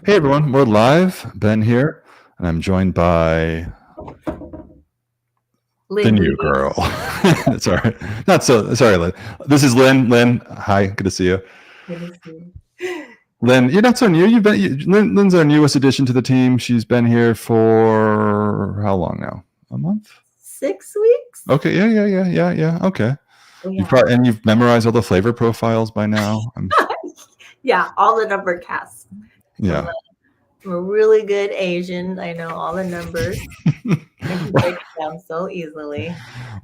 Hey everyone, we're live. Ben here, and I'm joined by the Lynn new greeting. girl. Sorry, not so sorry, Lynn. This is Lynn. Lynn, hi, good to see you. Good to see you. Lynn, you're not so new. Lynn's our newest addition to the team. She's been here for how long now? A month? 6 weeks? Okay, yeah. Okay. Oh, You've yeah. probably, and you've memorized all the flavor profiles by now. Yeah, all the number casts. Yeah. I'm a really good Asian. I know all the numbers. I can break it down so easily.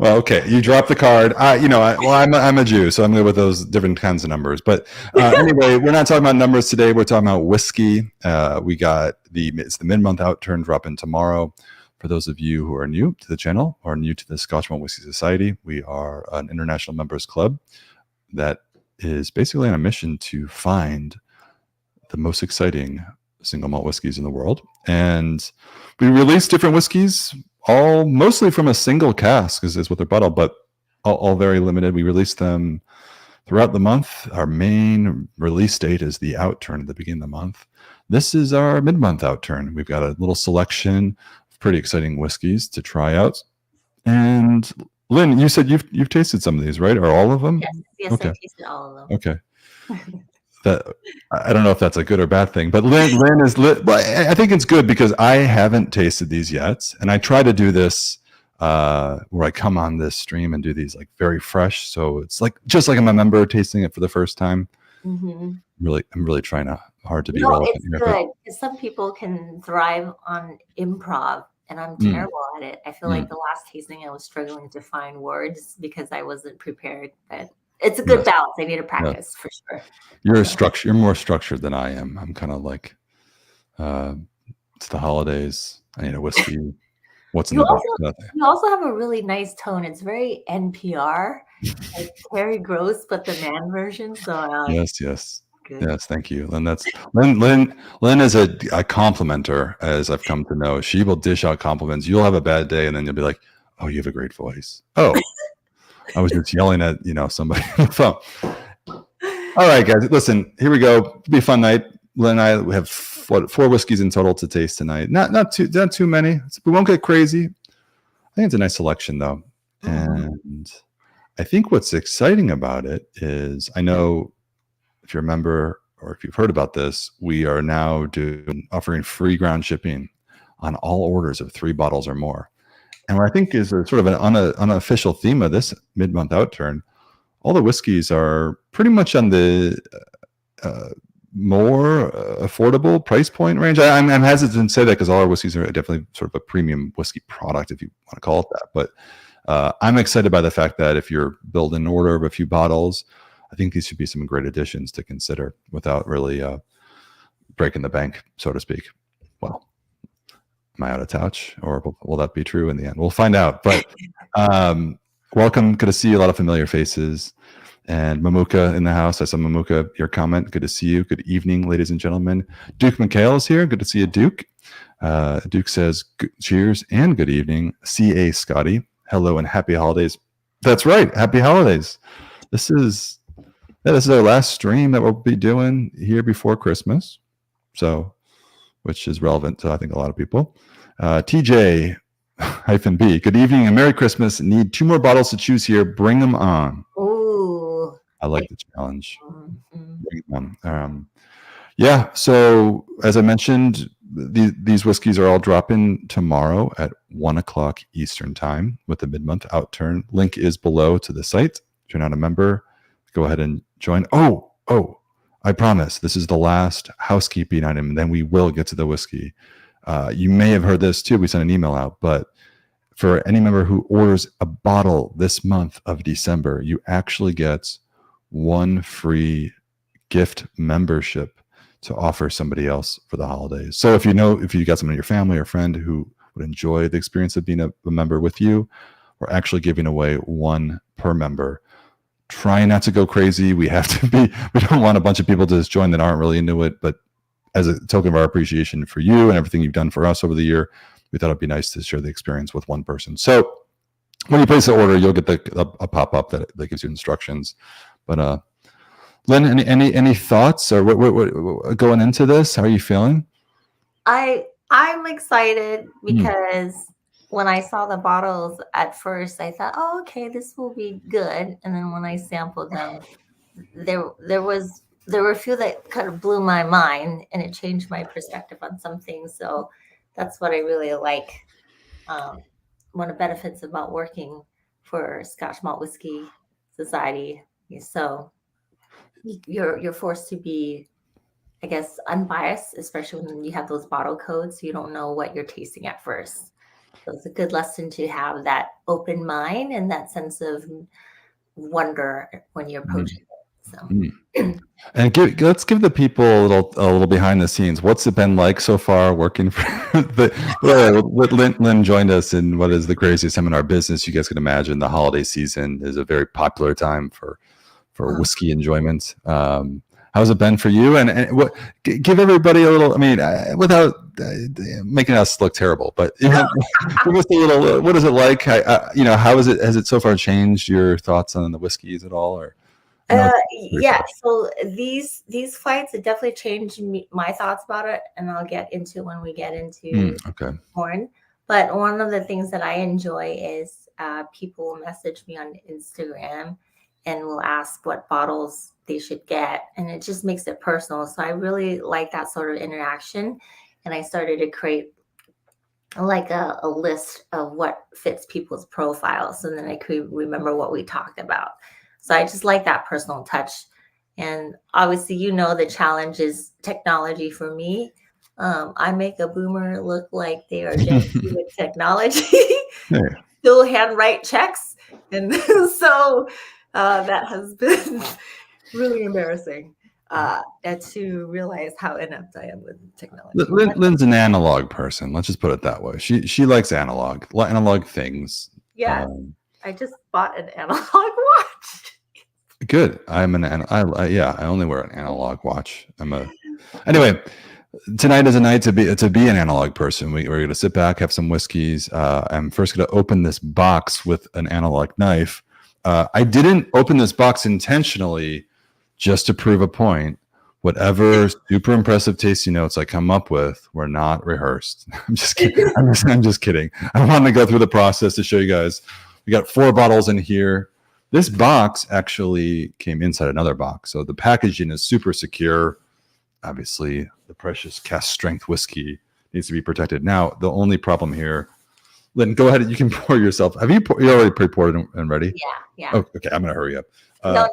Well, okay, you dropped the card. I'm a Jew, so I'm good with those different kinds of numbers. But anyway, we're not talking about numbers today. We're talking about whiskey. We got it's the mid-month outturn dropping tomorrow. For those of you who are new to the channel or new to the Scotch Malt Whiskey Society, we are an international members club that is basically on a mission to find the most exciting single malt whiskeys in the world. And we release different whiskeys, all mostly from a single cask is what they're bottled, but all very limited. We release them throughout the month. Our main release date is the outturn at the beginning of the month. This is our mid-month outturn. We've got a little selection of pretty exciting whiskeys to try out. And Lynn, you said you've tasted some of these, right? Or all of them? Yes, Okay. I tasted all of them. Okay. That I don't know if that's a good or bad thing, but Lynn is lit. Well, I think it's good because I haven't tasted these yet, and I try to do this where I come on this stream and do these like very fresh, so it's like just like I'm a member tasting it for the first time. Mm-hmm. I'm really trying hard to be No, relevant it's here. good because some people can thrive on improv, and I'm terrible at it. I feel like the last tasting I was struggling to find words because I wasn't prepared. But it's a good balance. I need to practice for sure. You're more structured than I am. I'm kind of like, it's the holidays. I need a whiskey. What's in the box? You also have a really nice tone. It's very NPR, like Terry Gross, but the man version. So Yes. good. Yes, thank you. And that's Lynn is a complimenter, as I've come to know. She will dish out compliments. You'll have a bad day, and then you'll be like, "Oh, you have a great voice." Oh, I was just yelling at somebody on the phone. All right, guys, listen. Here we go. It'll be a fun night. Lynn and I we have 4 whiskeys in total to taste tonight. Not too many. We won't get crazy. I think it's a nice selection though, and I think what's exciting about it is I know. If you remember or if you've heard about this, we are now offering free ground shipping on all orders of 3 bottles or more. And what I think is a sort of an unofficial theme of this mid-month outturn, all the whiskeys are pretty much on the more affordable price point range. I'm hesitant to say that because all our whiskeys are definitely sort of a premium whiskey product, if you want to call it that. But I'm excited by the fact that if you're building an order of a few bottles, I think these should be some great additions to consider without really breaking the bank, so to speak. Well, am I out of touch, or will that be true in the end? We'll find out. But welcome. Good to see a lot of familiar faces. And Mamuka in the house. I saw Mamuka, your comment. Good to see you. Good evening, ladies and gentlemen. Duke McHale is here. Good to see you, Duke. Duke says, cheers and good evening. C.A. Scotty, hello and happy holidays. That's right. Happy holidays. This is our last stream that we'll be doing here before Christmas, so which is relevant to I think a lot of people. TJ-B, good evening and Merry Christmas. Need 2 more bottles to choose here. Bring them on. Ooh, I like the challenge. Bring them on. Yeah. So as I mentioned, these whiskeys are all dropping tomorrow at 1:00 Eastern time with the mid-month outturn. Link is below to the site. If you're not a member, go ahead and join. Oh, I promise this is the last housekeeping item. Then we will get to the whiskey. You may have heard this too. We sent an email out, but for any member who orders a bottle this month of December, you actually get 1 free gift membership to offer somebody else for the holidays. So if you got someone in your family or friend who would enjoy the experience of being a member with you, we're actually giving away 1 per member. Trying not to go crazy. We don't want a bunch of people to just join that aren't really into it, but as a token of our appreciation for you and everything you've done for us over the year, we thought it'd be nice to share the experience with 1 person. So when you place the order, you'll get a pop-up that gives you instructions. But Lynn, any thoughts or what going into this? How are you feeling? I'm excited Mm, because when I saw the bottles at first, I thought, oh, okay, this will be good. And then when I sampled them, there were a few that kind of blew my mind, and it changed my perspective on some things. So that's what I really like. Um, One of the benefits about working for Scotch Malt Whiskey Society. So you're forced to be, I guess, unbiased, especially when you have those bottle codes. So you don't know what you're tasting at first. So it's a good lesson to have that open mind and that sense of wonder when you're mm, approaching it. mm. So And let's give the people a little behind the scenes. What's it been like so far working for Lynn joined us in what is the craziest time in our business. You guys can imagine the holiday season is a very popular time for whiskey enjoyment. How's it been for you? And what give everybody a little? I mean, without making us look terrible, but give us a little. What is it like? How is it? Has it so far changed your thoughts on the whiskeys at all? Or I know it's pretty yeah, fresh. so these fights it definitely changed my thoughts about it, and I'll get into when we get into Okay. porn. But one of the things that I enjoy is people will message me on Instagram and will ask what bottles they should get, and it just makes it personal. So I really like that sort of interaction, and I started to create like a list of what fits people's profiles, and then I could remember what we talked about. So I just like that personal touch. And obviously, the challenge is technology for me. I make a boomer look like they are Gen Z with technology, Yeah. still handwrite checks. And so that has been really embarrassing and to realize how inept I am with technology. Lynn's an analog person. Let's just put it that way. She likes analog things. Yes, Um, I just bought an analog watch. Good. I only wear an analog watch. Anyway. Tonight is a night to be an analog person. We're going to sit back, have some whiskeys. I'm first going to open this box with an analog knife. I didn't open this box intentionally, just to prove a point. Whatever super impressive tasting notes I come up with were not rehearsed. I'm just kidding. I'm just kidding. I wanted to go through the process to show you guys. We got 4 bottles in here. This box actually came inside another box, so the packaging is super secure. Obviously, the precious cast strength whiskey needs to be protected. Now, the only problem here, Lynn, go ahead. You can pour yourself. You already pre-poured and ready? Yeah, yeah. Oh, okay. I'm going to hurry up. No,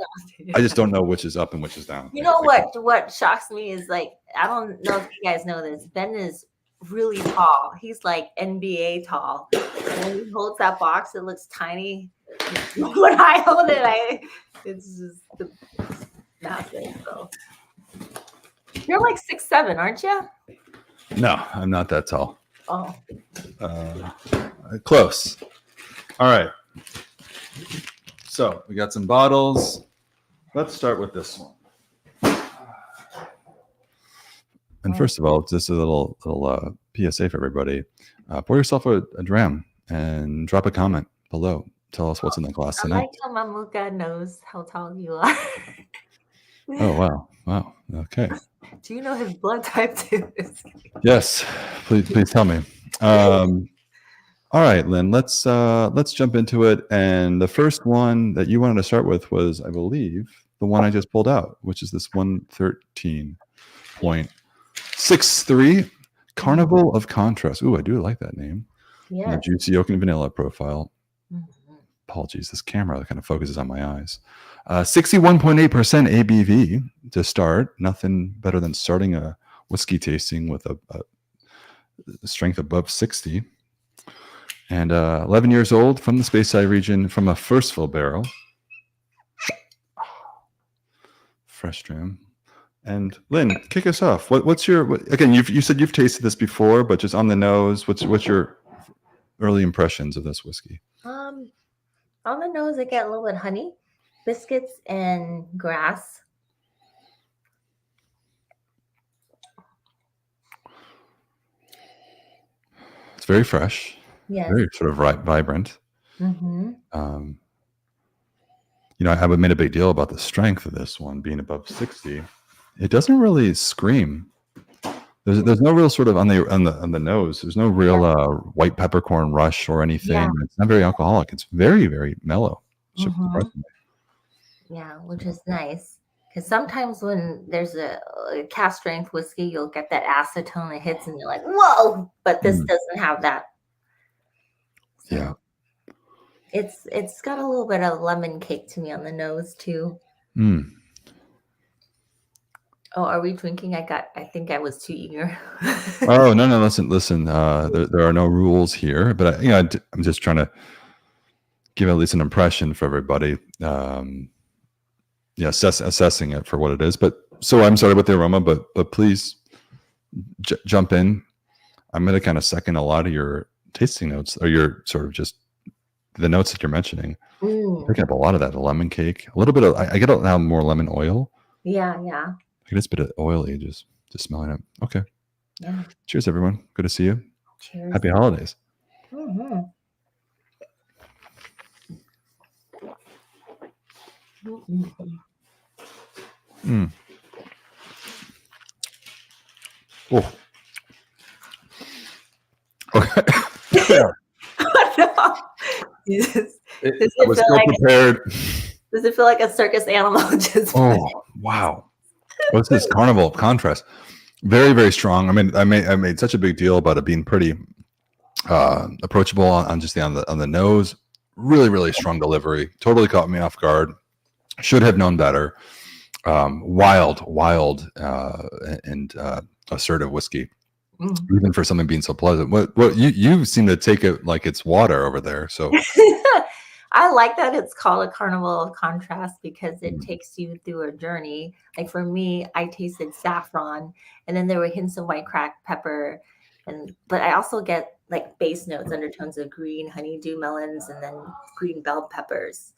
I just don't know which is up and which is down. You know what shocks me is like I don't know if you guys know this. Ben is really tall. He's like NBA tall. And when he holds that box, it looks tiny. When I hold it, it's just massive. So you're like 6'7", aren't you? No, I'm not that tall. Oh. Close. All right. So we got some bottles. Let's start with this one. And first of all, just a little PSA for everybody. Pour yourself a dram and drop a comment below. Tell us what's in the glass I tonight. like how Mamuka knows how tall you are. Oh, wow. Okay. Do you know his blood type too? Yes. Please tell me. All right, Lynn, let's jump into it. And the first one that you wanted to start with was, I believe, the one I just pulled out, which is this 113.63 Carnival of Contrast. Ooh, I do like that name. Yes. And the juicy oak and vanilla profile. Mm-hmm. Apologies, this camera kind of focuses on my eyes. 61.8% ABV to start. Nothing better than starting a whiskey tasting with a strength above 60. And 11 years old, from the Speyside region, from a first fill barrel. Fresh dram. And Lynn, kick us off. What's your again? You said you've tasted this before, but just on the nose, what's your early impressions of this whiskey? On the nose, I get a little bit honey, biscuits, and grass. It's very fresh. Yes. Very sort of vibrant. Mm-hmm. I made a big deal about the strength of this one being above 60. It doesn't really scream. There's no real sort of on the nose. There's no real white peppercorn rush or anything. Yeah. It's not very alcoholic. It's very, very mellow. Mm-hmm. Yeah, which is nice. Because sometimes when there's a cast strength whiskey, you'll get that acetone that hits and you're like, whoa, but this doesn't have that. So Yeah. it's got a little bit of lemon cake to me on the nose too. Mm. Oh, are we drinking? I think I was too eager. Oh, no, listen. There are no rules here, but I'm just trying to give at least an impression for everybody. Assessing it for what it is. But so I'm sorry with the aroma, but please jump in. I'm going to kind of second a lot of your tasting notes, or your sort of just the notes that you're mentioning. Picking up a lot of that, the lemon cake, a little bit of. I get now more lemon oil. Yeah. I get this bit of oily, just smelling it. Okay. Yeah. Cheers, everyone. Good to see you. Cheers. Happy holidays. Mm-hmm. Mm. Oh. Okay. Yeah. I was so prepared. Does it feel like a circus animal? Wow. What's this Carnival contrast? Very, very strong. I mean, I made such a big deal about it being pretty approachable on just on the nose. Really, really strong delivery. Totally caught me off guard. Should have known better. Wild, and assertive whiskey. Even for something being so pleasant. What you seem to take it like it's water over there. So I like that it's called a Carnival of Contrast because it takes you through a journey. Like for me, I tasted saffron, and then there were hints of white cracked pepper, but I also get like base notes, undertones of green honeydew melons, and then green bell peppers.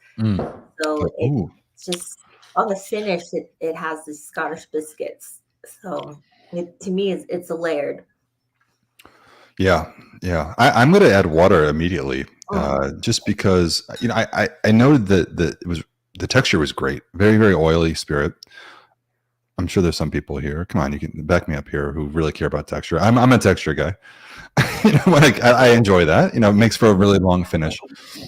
So it's just on the finish, it has the Scottish biscuits. So to me, it's a layered. Yeah. I'm going to add water immediately, just because I noted that it was the texture was great, very, very oily spirit. I'm sure there's some people here. Come on, you can back me up here who really care about texture. I'm a texture guy. I enjoy that. It makes for a really long finish.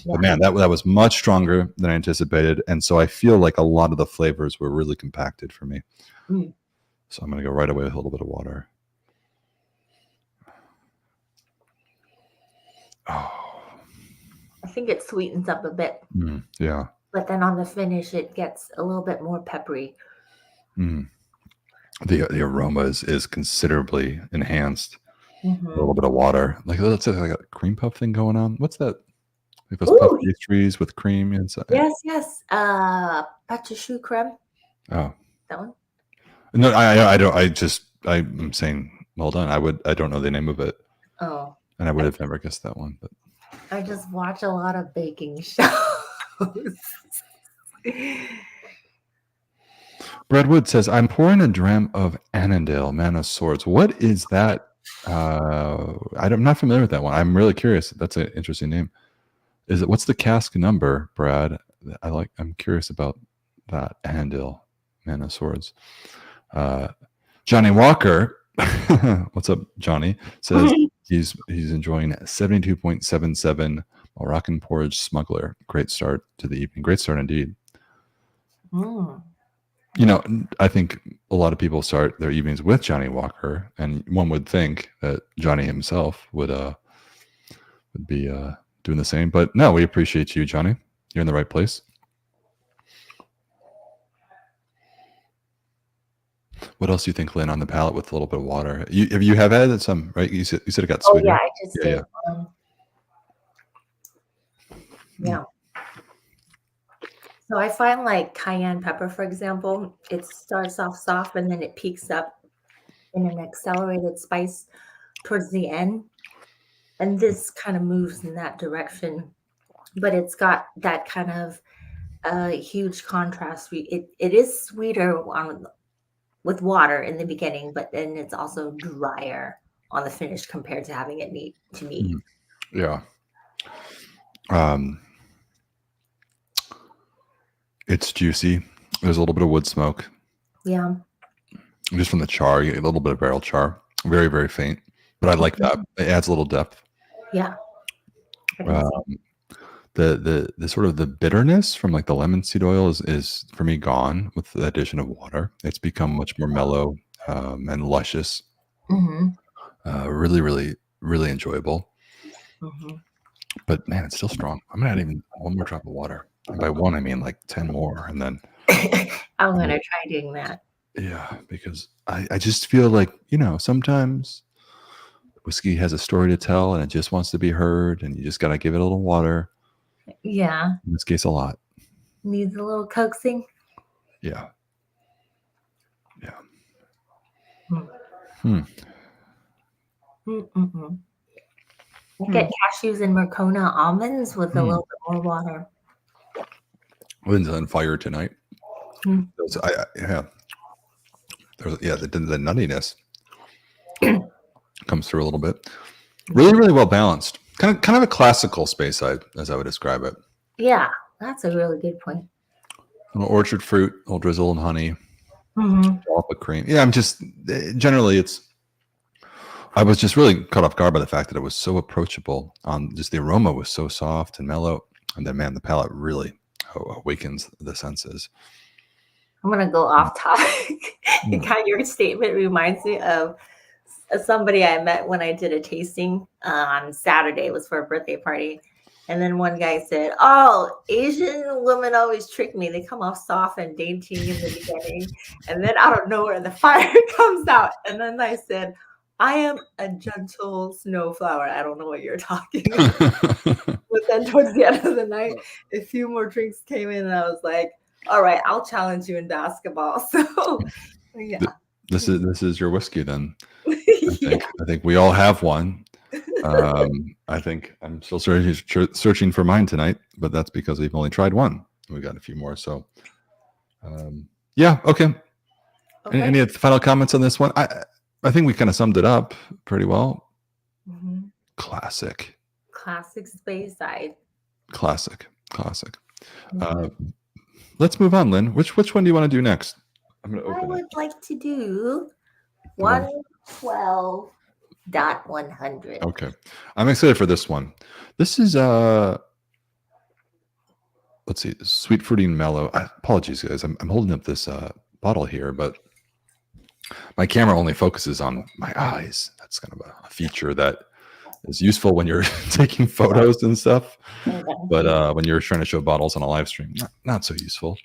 But man, that was much stronger than I anticipated, and so I feel like a lot of the flavors were really compacted for me. So I'm going to go right away with a little bit of water. Oh, I think it sweetens up a bit. Yeah. But then on the finish, it gets a little bit more peppery. The aroma is considerably enhanced. A little bit of water, like let's say like a cream puff thing going on. What's that? Like those puff pastries with cream inside. Yes. Pâte choux crème. Oh, that one. No, I don't. I'm saying well done. I don't know the name of it. Oh, and I would have never guessed that one. But I just watch a lot of baking shows. Brad Wood says, I'm pouring a dram of Annandale, Man of Swords. What is that? I'm not familiar with that one. I'm really curious. That's an interesting name. What's the cask number, Brad? I'm curious about that. Annandale, Man of Swords. Johnny Walker, what's up, Johnny? Says he's enjoying 72.77 Moroccan Porridge Smuggler. Great start to the evening. Great start indeed. I think a lot of people start their evenings with Johnny Walker, and one would think that Johnny himself would be doing the same. But no, we appreciate you, Johnny. You're in the right place. What else do you think, Lynn, on the palate with a little bit of water? You have had some, right? You said it got sweeter. Oh yeah, I just did. Yeah. So I find like cayenne pepper, for example, it starts off soft and then it peaks up in an accelerated spice towards the end. And this kind of moves in that direction. But it's got that kind of huge contrast. It is sweeter with water in the beginning, but then it's also drier on the finish compared to having it neat to me. Yeah. It's juicy. There's a little bit of wood smoke. Yeah. Just from the char, you get a little bit of barrel char. Very, very faint. But I like that. It adds a little depth. Yeah. The sort of the bitterness from like the lemon seed oil is for me gone with the addition of water. It's become much more mellow and luscious. Really, really, really enjoyable. But man, it's still strong. I'm gonna add even one more drop of water. And by one, I mean like 10 more. And then I'm going to try doing that. yeah, because I just feel like, sometimes whiskey has a story to tell and it just wants to be heard, and you just got to give it a little water. Yeah. In this case, a lot. Needs a little coaxing. Yeah. Yeah. Get cashews and Mercona almonds with a little bit more water. Lynn's on fire tonight. Yeah. The nuttiness comes through a little bit. Really, really well balanced. Kind of a classical space side, as I would describe it. Yeah, that's a really good point. A little orchard fruit, a little drizzle and honey, dollop of cream. Yeah, I'm just generally I was just really caught off guard by the fact that it was so approachable. Just the aroma was so soft and mellow, and then man, the palate really awakens the senses. I'm gonna go off topic. Your statement reminds me of somebody I met when I did a tasting on Saturday. It was for a birthday party. And then one guy said, "Oh, Asian women always trick me. They come off soft and dainty in the beginning. And then out of nowhere, the fire comes out." And then I said, "I am a gentle snowflower. I don't know what you're talking about." But then towards the end of the night, a few more drinks came in and I was like, "All right, I'll challenge you in basketball." So yeah. This is your whiskey then. I think we all have one. I think I'm still searching for mine tonight, but that's because we've only tried one. We got a few more, so yeah, okay. Any final comments on this one? I think we kind of summed it up pretty well. Classic space side. Classic. Let's move on, Lynn. Which one do you want to do next? I'm going to open it. I would like to do 112.100. Okay. I'm excited for this one. This is let's see, sweet fruity and mellow. Apologies, guys. I'm holding up this bottle here, but my camera only focuses on my eyes. That's kind of a feature that is useful when you're taking photos and stuff, but when you're trying to show bottles on a live stream, not so useful.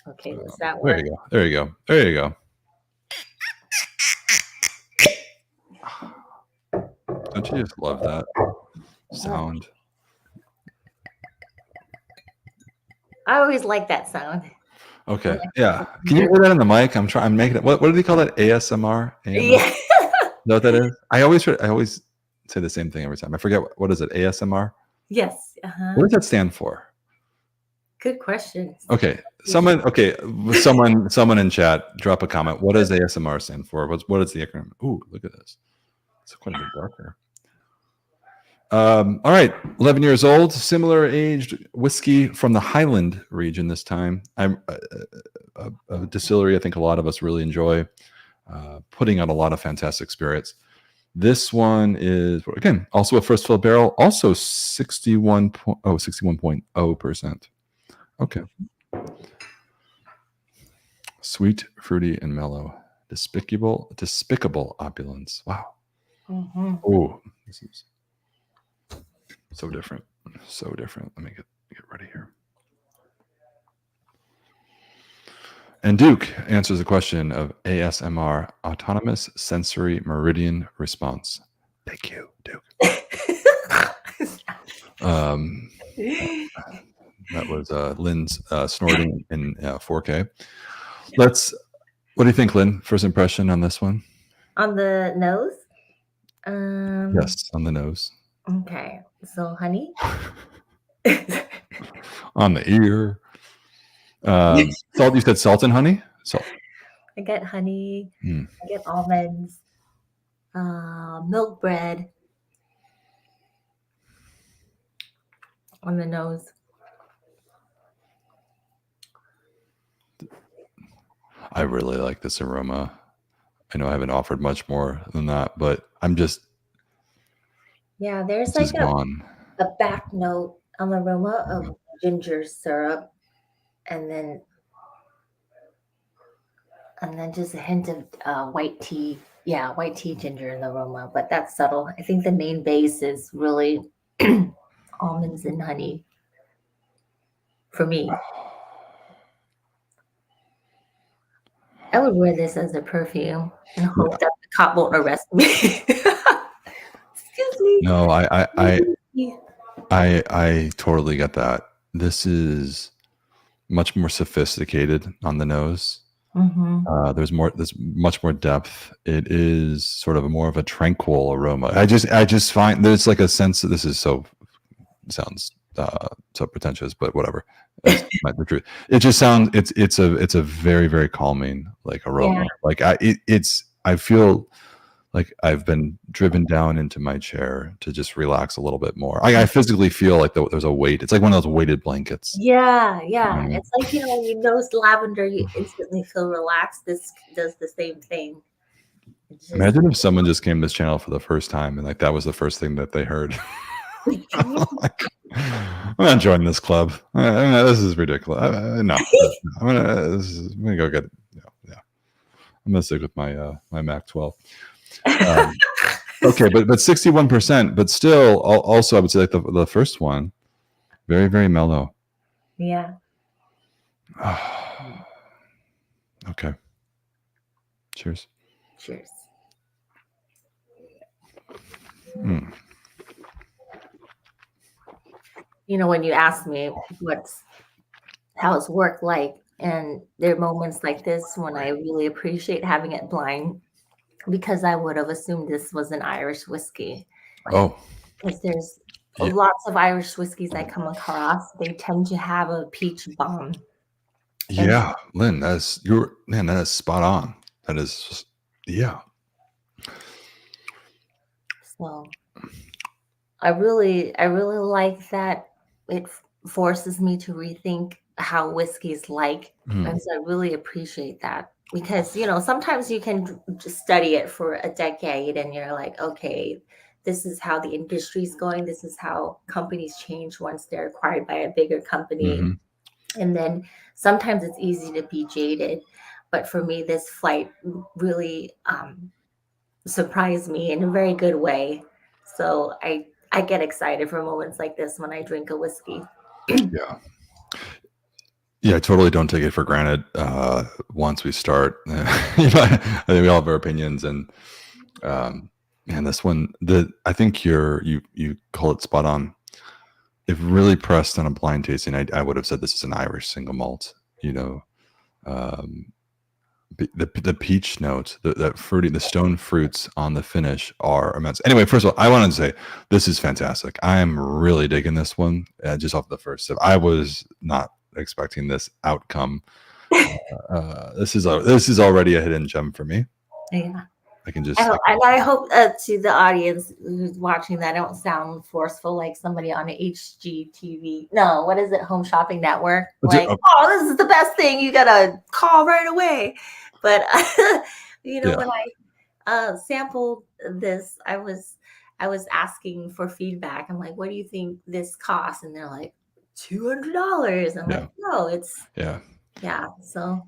Okay, does that work? There you go. Don't you just love that sound? I always like that sound. Okay, yeah. Can you hear that in the mic? I'm making it. What do they call that? ASMR? Yeah. Is that what that is? I always say the same thing every time. I forget what is it? ASMR? Yes. What does that stand for? Good question. Okay. Someone in chat, drop a comment. What does ASMR stand for? What is the acronym? Ooh, look at this. It's quite a bit darker. All right, 11 years old, similar aged whiskey from the Highland region this time. I'm a distillery I think a lot of us really enjoy, putting out a lot of fantastic spirits. This one is, again, also a first fill barrel, also 61.0%. Okay. Sweet, fruity, and mellow. Despicable opulence. Wow. Oh, this is so different. Let me get ready here. And Duke answers the question of ASMR, autonomous sensory meridian response. Thank you, Duke. That was Lynn's snorting in 4K. What do you think, Lynn? First impression on this one? On the nose? Yes, on the nose. Okay, so honey. On the ear. Salt. You said salt and honey. Salt. I get honey. I get almonds. Milk bread. On the nose. I really like this aroma. I know I haven't offered much more than that, but I'm just there's this is like gone. a back note on the aroma of ginger syrup, and then just a hint of white tea. Yeah, white tea ginger in the aroma, but that's subtle. I think the main base is really almonds and honey for me. I would wear this as a perfume and hope Yeah. that the cop won't arrest me. Excuse me. No, I totally get that. This is much more sophisticated on the nose. Mm-hmm. There's much more depth. It is sort of more of a tranquil aroma. I just find there's like a sense that this is sounds so pretentious, but whatever. That's the truth. It just sounds it's a very, very calming like aroma. Yeah. Like I feel like I've been driven down into my chair to just relax a little bit more. I physically feel like there's a weight. It's like one of those weighted blankets. Yeah. Mhm. It's like, when you nose lavender, you instantly feel relaxed. This does the same thing. It's just, Imagine if someone just came to this channel for the first time and like that was the first thing that they heard. Like, I'm not joining this club. This is ridiculous. No, I'm gonna go get. Yeah, I'm gonna stick with my my Mac 12. Okay, but 61%, but still, also I would say like the first one, very, very mellow. yeah. Okay. Cheers. Cheers. Mm. When you ask me how's work like, and there are moments like this when I really appreciate having it blind, because I would have assumed this was an Irish whiskey. Oh, Because there's yeah. lots of Irish whiskeys I come across. They tend to have a peach bomb. Yeah, Lynn, that is spot on. That is, yeah. So I really like that it forces me to rethink how whiskey's like. And so I really appreciate that, because sometimes you can just study it for a decade and you're like, okay, this is how the industry's going, this is how companies change once they're acquired by a bigger company. And then sometimes it's easy to be jaded, but for me this flight really surprised me in a very good way. So I get excited for moments like this when I drink a whiskey. Yeah. Yeah, I totally don't take it for granted. Once we start, I think we all have our opinions, and man, this one, I think you call it spot on. If really pressed on a blind tasting, I would have said this is an Irish single malt. The peach note, that fruity, the stone fruits on the finish are immense. Anyway, first of all, I wanted to say this is fantastic. I am really digging this one just off the first sip. I was not expecting this outcome. This is already a hidden gem for me. Yeah. I can just. And I hope to the audience who's watching that I don't sound forceful like somebody on HGTV. No, what is it? Home Shopping Network. Like, oh, this is the best thing. You gotta call right away. But when I sampled this, I was asking for feedback. I'm like, what do you think this costs? And they're like, $200. I'm like, no, it's so.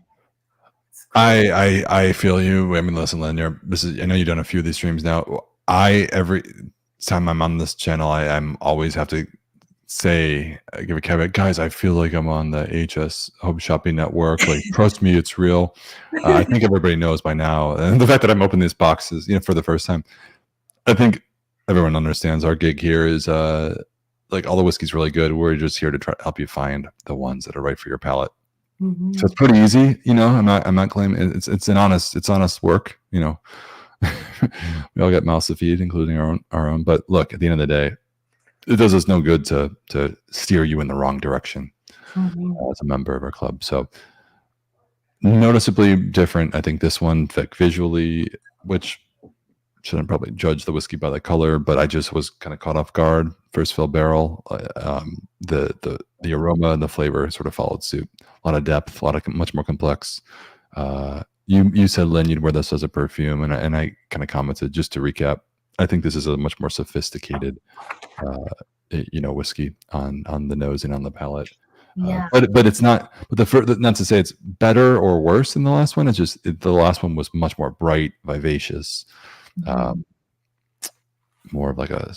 I feel you. I mean, listen, Lynn, I know you've done a few of these streams now. Every time I'm on this channel, I'm always have to give a caveat, guys. I feel like I'm on the HS Home Shopping Network. Like, trust me, it's real. I think everybody knows by now, and the fact that I'm opening these boxes, for the first time, I think everyone understands our gig here is like all the whiskey's really good. We're just here to try to help you find the ones that are right for your palate. So it's pretty easy, I'm not claiming it's honest work, we all get mouths to feed, including our own. But look, at the end of the day, it does us no good to steer you in the wrong direction as a member of our club. So noticeably different. I think this one, like visually, which shouldn't probably judge the whiskey by the color, but I just was kind of caught off guard. First fill barrel, the aroma and the flavor sort of followed suit. A lot of depth, much more complex. You said, Lynn, you'd wear this as a perfume, and I kind of commented, just to recap, I think this is a much more sophisticated whiskey on the nose and on the palate. Yeah. But it's not. But not to say it's better or worse than the last one. It's just the last one was much more bright, vivacious, more of like a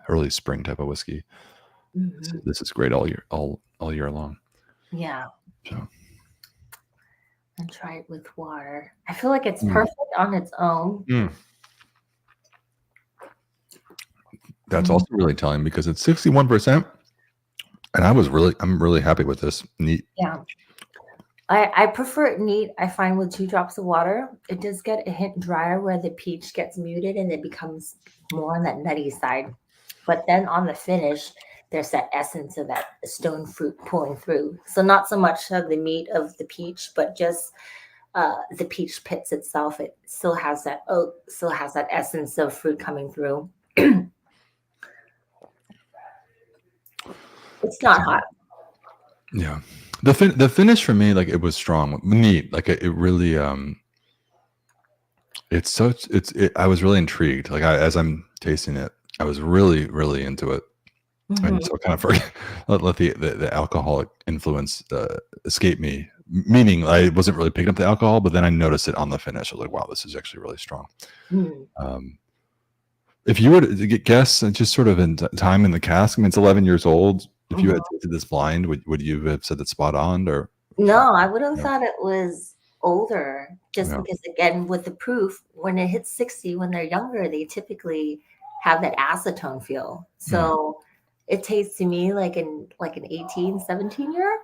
early spring type of whiskey. This is great all year long. Yeah. So. And try it with water. I feel like it's perfect on its own. That's also really telling, because it's 61%, and I'm really happy with this. Neat. Yeah. I prefer it neat. I find with 2 drops of water, it does get a hint drier where the peach gets muted and it becomes more on that nutty side. But then on the finish, there's that essence of that stone fruit pulling through. So not so much of the meat of the peach, but just the peach pits itself. It still has that essence of fruit coming through. It's not hot. Yeah. The finish for me, like, it was strong, neat. Like it really I was really intrigued. Like as I'm tasting it, I was really, really into it. And so kind of let the alcoholic influence escape me. Meaning I wasn't really picking up the alcohol, but then I noticed it on the finish. I was like, wow, this is actually really strong. If you were to guess, and just sort of in time in the cask, I mean, it's 11 years old. If you had tasted this blind, would you have said it's spot on? Or no, I would have thought it was older, just because, again, with the proof, when it hits 60, when they're younger, they typically have that acetone feel. So it tastes to me like an 18, 17 year.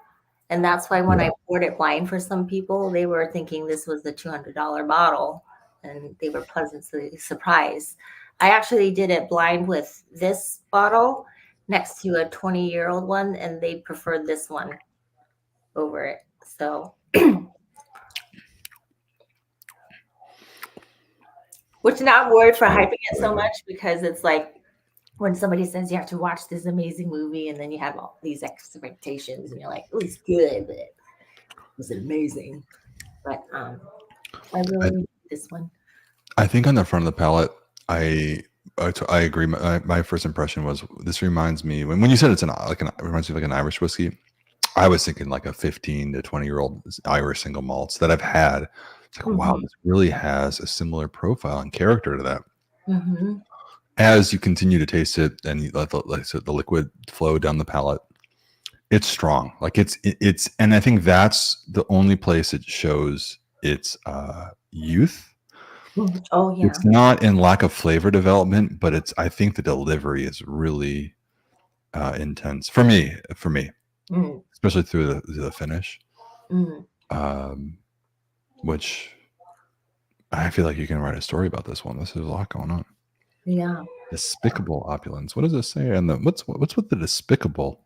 And that's why when I poured it blind for some people, they were thinking this was the $200 bottle, and they were pleasantly surprised. I actually did it blind with this bottle next to a 20-year-old one, and they preferred this one over it. So, which now I'm worried for hyping it so much, because it's like when somebody says you have to watch this amazing movie, and then you have all these expectations, and you're like, oh, it's good, but was it amazing? But I really like this one. I think on the front of the palate, I agree. My first impression was, this reminds me, when you said it reminds me of like an Irish whiskey, I was thinking like a 15 to 20-year-old Irish single malts that I've had. It's like, wow, this really has a similar profile and character to that. As you continue to taste it and you let the liquid flow down the palate, it's strong. Like it's, and I think that's the only place it shows its youth. Oh yeah. It's not in lack of flavor development, but I think the delivery is really intense for me, especially through the finish, which I feel like you can write a story about this one. This is a lot going on. Yeah. Despicable opulence. What does this say? And what's with the despicable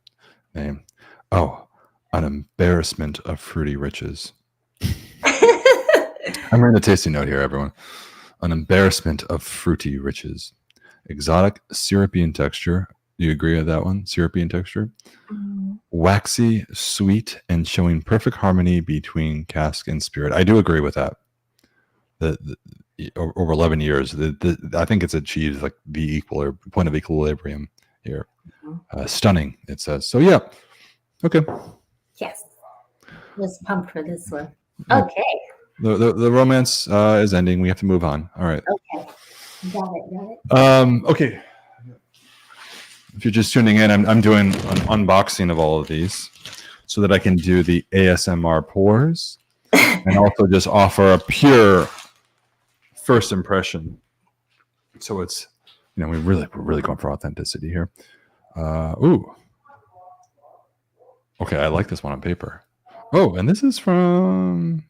name? Oh, an embarrassment of fruity riches. I'm reading the tasting note here, everyone. An embarrassment of fruity riches. Exotic, syrupy in texture. Do you agree with that one? Syrupy in texture. Waxy, sweet, and showing perfect harmony between cask and spirit. I do agree with that. Over 11 years, I think it's achieved like the point of equilibrium here. Stunning, it says. So yeah. Okay. Yes. Let's pump for this one. Okay. The romance is ending. We have to move on. All right. Okay. Got it. Okay. If you're just tuning in, I'm doing an unboxing of all of these so that I can do the ASMR pours and also just offer a pure first impression. So it's, we're really going for authenticity here. Ooh. Okay, I like this one on paper. Oh, and this is from...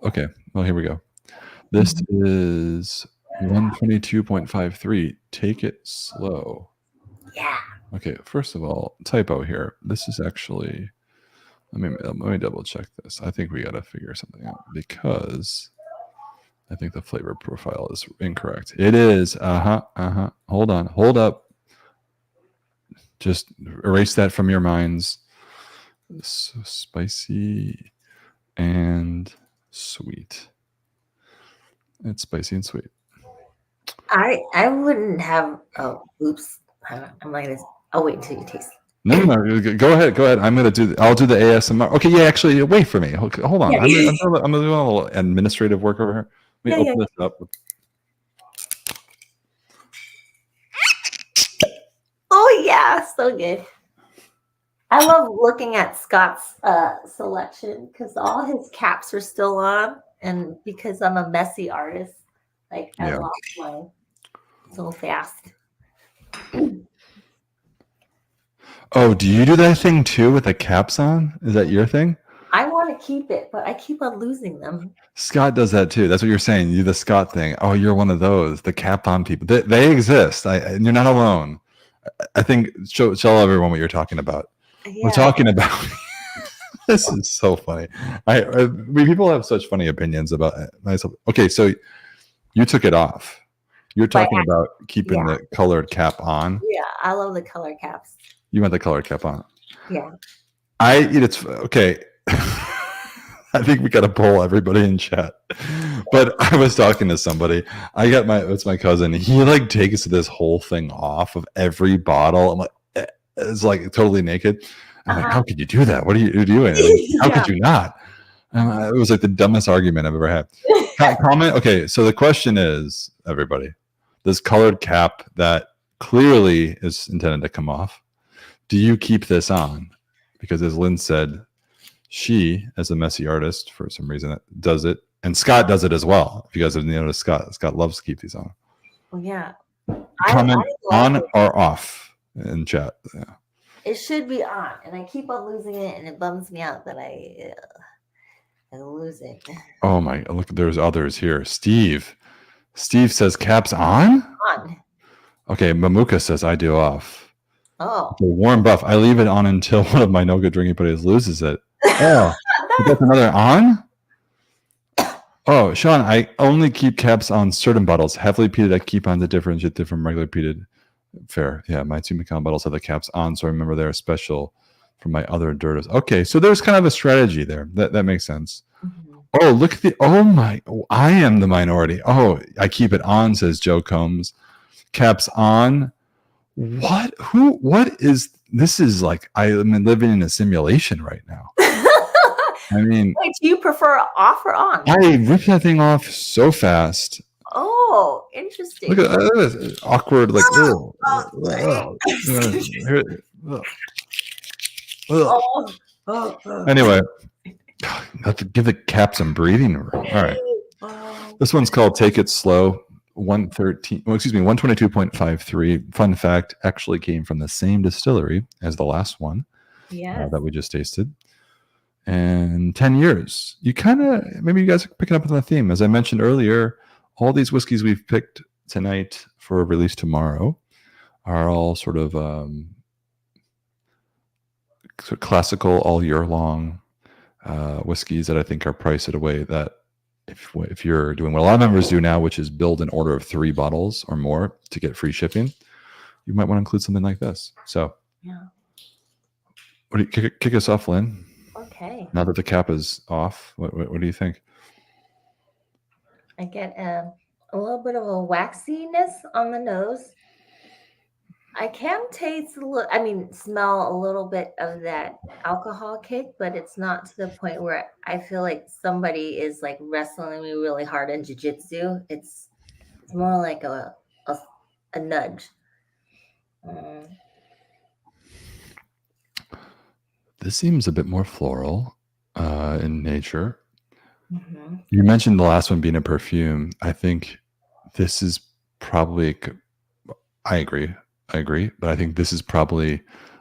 Okay, well, here we go. This is 122.53. Take it slow. Yeah. Okay, first of all, typo here. This is actually... Let me double check this. I think we got to figure something out, because I think the flavor profile is incorrect. It is. Hold on. Hold up. Just erase that from your minds. So spicy. and sweet. It's spicy and sweet. I wouldn't have. Oh, oops. I'm like this. I'll wait until you taste. No. Go ahead. I'll do the ASMR. Okay. Yeah. Actually, wait for me. Hold on. Yeah. I'm doing a little administrative work over here. Let me open this up. Oh yeah, so good. I love looking at Scott's selection because all his caps are still on, and because I'm a messy artist, like I Yeah. lost mine so fast. Oh, do you do that thing too with the caps on? Is that your thing? I want to keep it, but I keep on losing them. Scott does that too. That's what you're saying. You the Scott thing. Oh, you're one of those. The cap on people. They exist. And you're not alone. I think show everyone what you're talking about. Yeah. We're talking about. This is so funny. People have such funny opinions about myself. Okay, so you took it off. You're talking about keeping the colored cap on. Yeah, I love the color caps. You want the colored cap on. Yeah. It's okay. I think we got to poll everybody in chat. But I was talking to somebody. It's my cousin. He like takes this whole thing off of every bottle. I'm like, it's like totally naked. I'm like, how could you do that? What are you doing? How could you not? It was like the dumbest argument I've ever had. Comment. Okay, so the question is, everybody, this colored cap that clearly is intended to come off, do you keep this on? Because as Lynn said, she, as a messy artist, for some reason, does it. And Scott does it as well. If you guys have noticed, Scott loves to keep these on. Well, yeah. Comment on or off in chat. Yeah. It should be on, and I keep on losing it, and it bums me out that I lose it. Oh my! Look, there's others here. Steve says caps on. On. Okay, Mamuka says I do off. Oh. Okay, Warren Buff, I leave it on until one of my no good drinking buddies loses it. Oh, that's another on. Oh, Sean, I only keep caps on certain bottles. Heavily peated, I keep on to differentiate from regular peated. Fair. Yeah, my 2 Macallan bottles have the caps on, so I remember they're special from my other dirts. Okay, so there's kind of a strategy there. That makes sense. Mm-hmm. Oh, look at I am the minority. Oh, I keep it on, says Joe Combs. Caps on. What is this? Is like I'm living in a simulation right now. I mean, wait, do you prefer off or on? I ripped that thing off so fast. Oh, interesting. Look at this awkward, like, Anyway, have to give the cap some breathing room. All right. This one's called Take It Slow. 122.53. Fun fact, actually came from the same distillery as the last one that we just tasted. And 10 years. Maybe you guys are picking up on the theme. As I mentioned earlier, all these whiskeys we've picked tonight for release tomorrow are all sort of classical, all year long whiskeys that I think are priced at a way that if you're doing what a lot of members do now, which is build an order of 3 bottles or more to get free shipping, you might want to include something like this. So, what do you kick us off, Lynn? Okay. Now that the cap is off, what do you think? I get a little bit of a waxiness on the nose. I can smell a little bit of that alcohol kick, but it's not to the point where I feel like somebody is like wrestling me really hard in jiu-jitsu. It's more like a nudge. This seems a bit more floral in nature. Mm-hmm. You mentioned the last one being a perfume. I think this is probably, I agree, but I think this is probably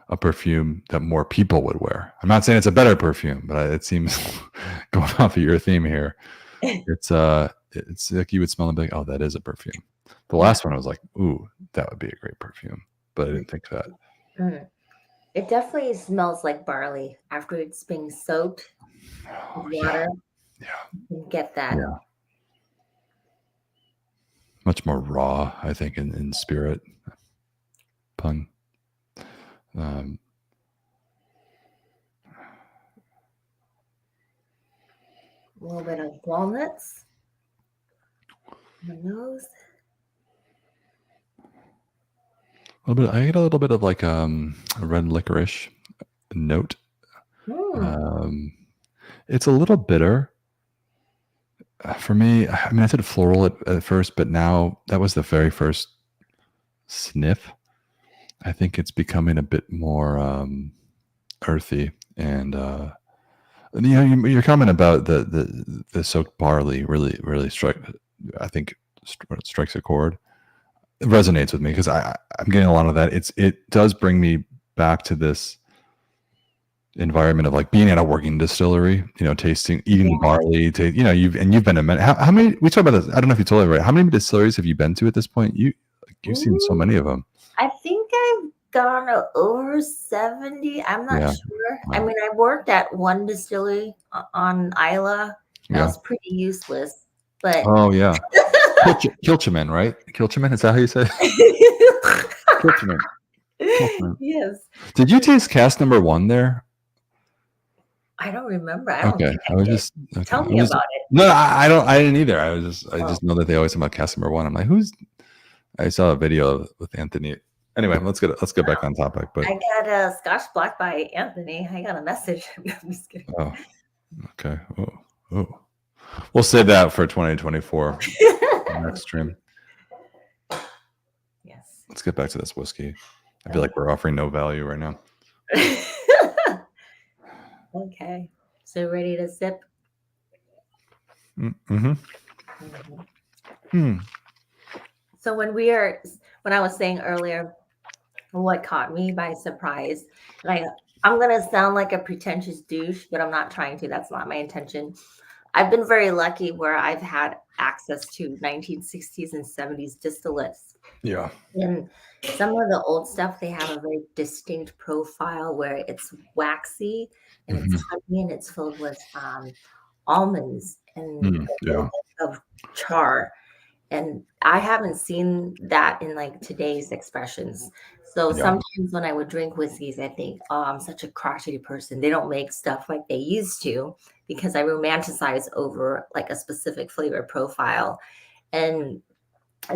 a perfume that more people would wear. I'm not saying it's a better perfume, but it seems, going off of your theme here, it's like you would smell and be like, oh, that is a perfume. The last one I was like, ooh, that would be a great perfume, but I didn't think that. Mm. It definitely smells like barley after it's being soaked with water. Yeah. You get that. Yeah. Much more raw, I think, in spirit. Pun. little bit of walnuts. My nose. A little bit. I get a little bit of like a red licorice note. It's a little bitter. For me, I mean, I said floral at first, but now that was the very first sniff. I think it's becoming a bit more earthy, and your comment about the soaked barley really I think strikes a chord. It resonates with me because I'm getting a lot of that. It does bring me back to this environment of like being at a working distillery, tasting, eating the barley. You've been to how many? We talked about this. I don't know if you told everybody. How many distilleries have you been to at this point? You've seen so many of them. I think I've gone over 70. I'm not sure. Wow. I mean, I worked at one distillery on Isla. That was pretty useless. But oh yeah, Kilchoman, right? Kilchoman, is that how you say it? Kilchoman. Yes. Did you taste cask number 1 there? I don't remember. I don't think I was just tell me about it. No, I don't. I didn't either. I just know that they always talk about cask number 1. I'm like, I saw a video with Anthony. Anyway, let's get back on topic. But I got a Scotch Black by Anthony. I got a message. I'm just kidding. Oh, okay. Oh. We'll save that for 2024 next stream. Yes. Let's get back to this whiskey. I feel like we're offering no value right now. Okay. So ready to sip? So when I was saying earlier, what caught me by surprise, I'm going to sound like a pretentious douche, but I'm not trying to. That's not my intention. I've been very lucky where I've had access to 1960s and 70s distillates. Yeah. And some of the old stuff, they have a very distinct profile where it's waxy and it's honey and it's filled with almonds and of char. And I haven't seen that in like today's expressions. So sometimes when I would drink whiskeys, I think, oh, I'm such a crotchety person. They don't make stuff like they used to because I romanticize over like a specific flavor profile. And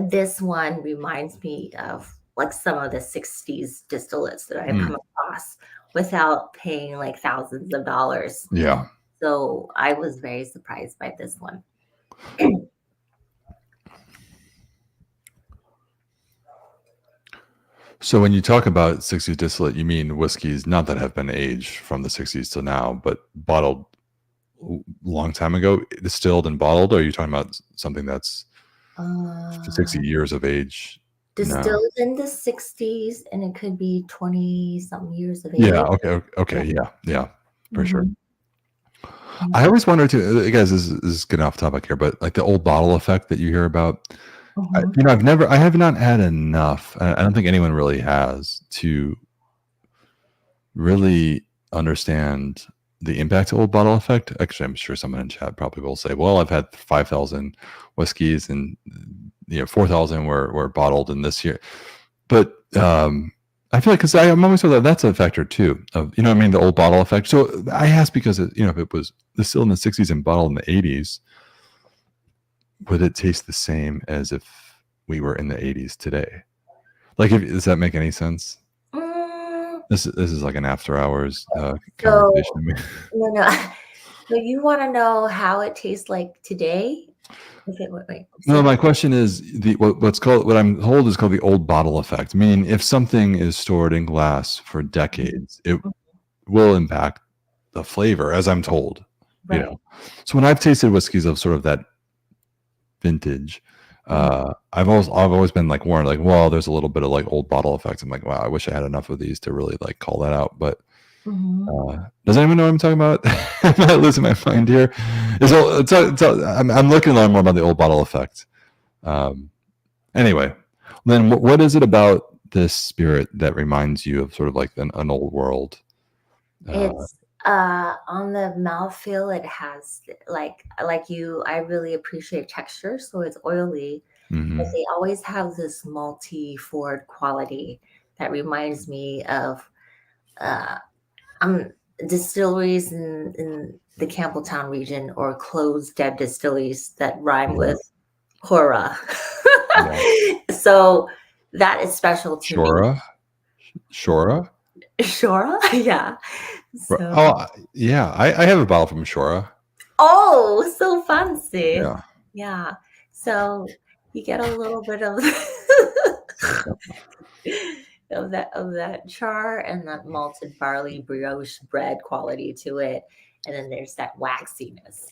this one reminds me of like some of the 60s distillates that I've come across without paying like thousands of dollars. Yeah. So I was very surprised by this one. So when you talk about 60s distillate, you mean whiskeys not that have been aged from the 60s to now, but bottled a long time ago, distilled and bottled? Or are you talking about something that's 60 years of age? Distilled in the 60s, and it could be 20-something years of age. Yeah. Okay. Yeah. For sure. I always wonder too, guys, this is getting off topic here, but like the old bottle effect that you hear about, I have not had enough. I don't think anyone really has to really understand the impact of old bottle effect. Actually, I'm sure someone in chat probably will say, well, I've had 5,000 whiskeys and 4,000 were bottled in this year. But I feel like, because I'm always told that that's a factor too of, the old bottle effect. So I asked because, if it was distilled in the 60s and bottled in the 80s, would it taste the same as if we were in the 80s today? Like, does that make any sense? This is like an after hours conversation. No. So you want to know how it tastes like today? No, my question is what I'm told is called the old bottle effect. Meaning, if something is stored in glass for decades, it will impact the flavor, as I'm told. Right. So when I've tasted whiskeys of sort of that vintage, I've always been like warned, like, well, there's a little bit of like old bottle effect. I'm like, wow, I wish I had enough of these to really like call that out. But does anyone know what I'm talking about? I'm not losing my mind here. I'm looking to learn more about the old bottle effect. Anyway, then what is it about this spirit that reminds you of sort of like an old world? It's on the mouthfeel, it has like you, I really appreciate texture, so it's oily, but they always have this malty forward quality that reminds me of distilleries in the Campbelltown region or closed dead distilleries that rhyme with horror. Yeah. So that is special to me. Shora? Shora? Yeah. So, Oh, yeah. I have a bottle from Shora. oh, so fancy. Yeah. Yeah. So you get a little bit of of that char and that malted barley brioche bread quality to it. And then there's that waxiness.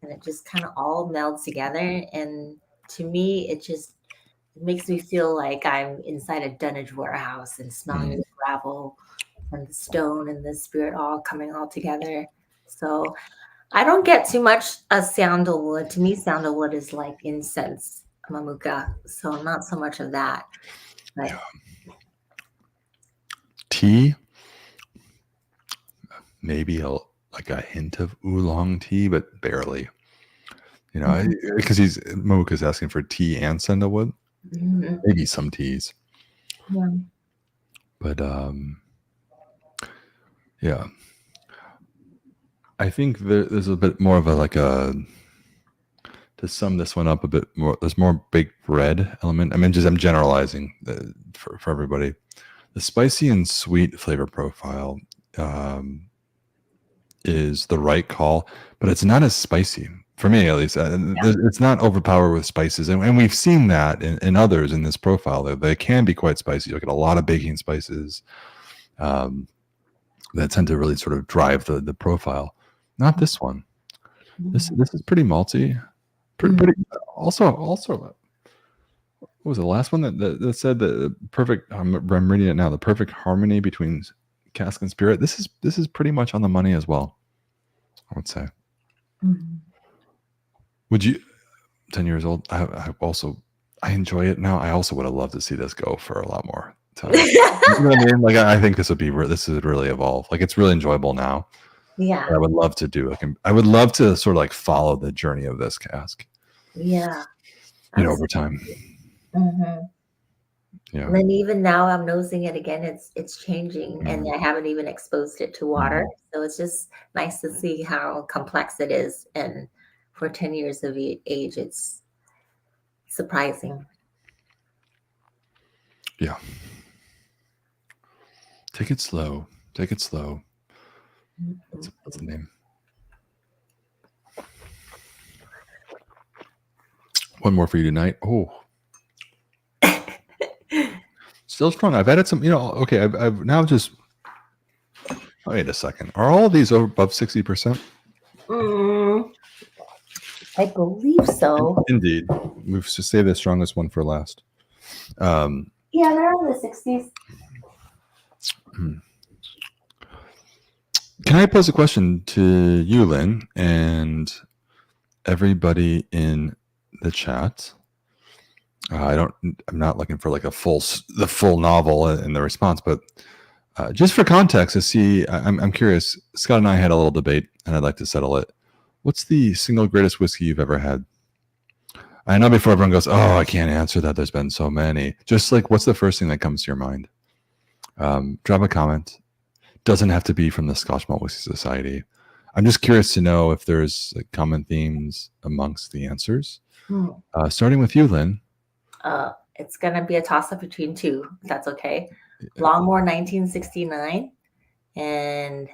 And it just kind of all melds together. And to me, it makes me feel like I'm inside a dunnage warehouse and smelling the gravel and the stone and the spirit all coming all together. So I don't get too much sandalwood. To me, sandalwood is like incense, mamuka. So not so much of that. But tea, maybe like a hint of oolong tea, but barely. You know, because Mocha's asking for tea and sandalwood. Maybe some teas. Yeah. But yeah. I think there's a bit more of to sum this one up a bit more, there's more baked bread element. I mean, I'm generalizing for everybody. The spicy and sweet flavor profile is the right call, but it's not as spicy for me, at least. It's not overpowered with spices, and we've seen that in others in this profile. They can be quite spicy. You get a lot of baking spices that tend to really sort of drive the profile. Not this one. This is pretty malty. Pretty also. What was the last one that said the perfect? I'm reading it now. The perfect harmony between cask and spirit. This is pretty much on the money as well, I would say. Would you? 10 years old. I enjoy it now. I also would have loved to see this go for a lot more time. You know what I mean? Like I think this would really evolve. Like it's really enjoyable now. Yeah. I would love to do. I would love to sort of like follow the journey of this cask. Yeah. You know, over time. Yeah. And then even now I'm nosing it again. It's changing, and I haven't even exposed it to water. So it's just nice to see how complex it is. And for 10 years of age, it's surprising. Yeah. Take it slow. Take it slow. What's the name? One more for you tonight. Oh. Still strong. I've added some, okay, I've now just wait a second. Are all of these above 60%? I believe so. Indeed. We've just saved the strongest one for last. Yeah, they're in the 60s. Can I pose a question to you, Lynn, and everybody in the chat? I'm not looking for like the full novel in the response, but just for context to see, I'm curious. Scott and I had a little debate, and I'd like to settle it. What's the single greatest whiskey you've ever had? I know before everyone goes, oh, I can't answer that. There's been so many. Just like, what's the first thing that comes to your mind? Drop a comment. Doesn't have to be from the Scotch Malt Whisky Society. I'm just curious to know if there's common themes amongst the answers. Starting with you, Lynn. It's going to be a toss-up between two, if that's okay. Longmore 1969 and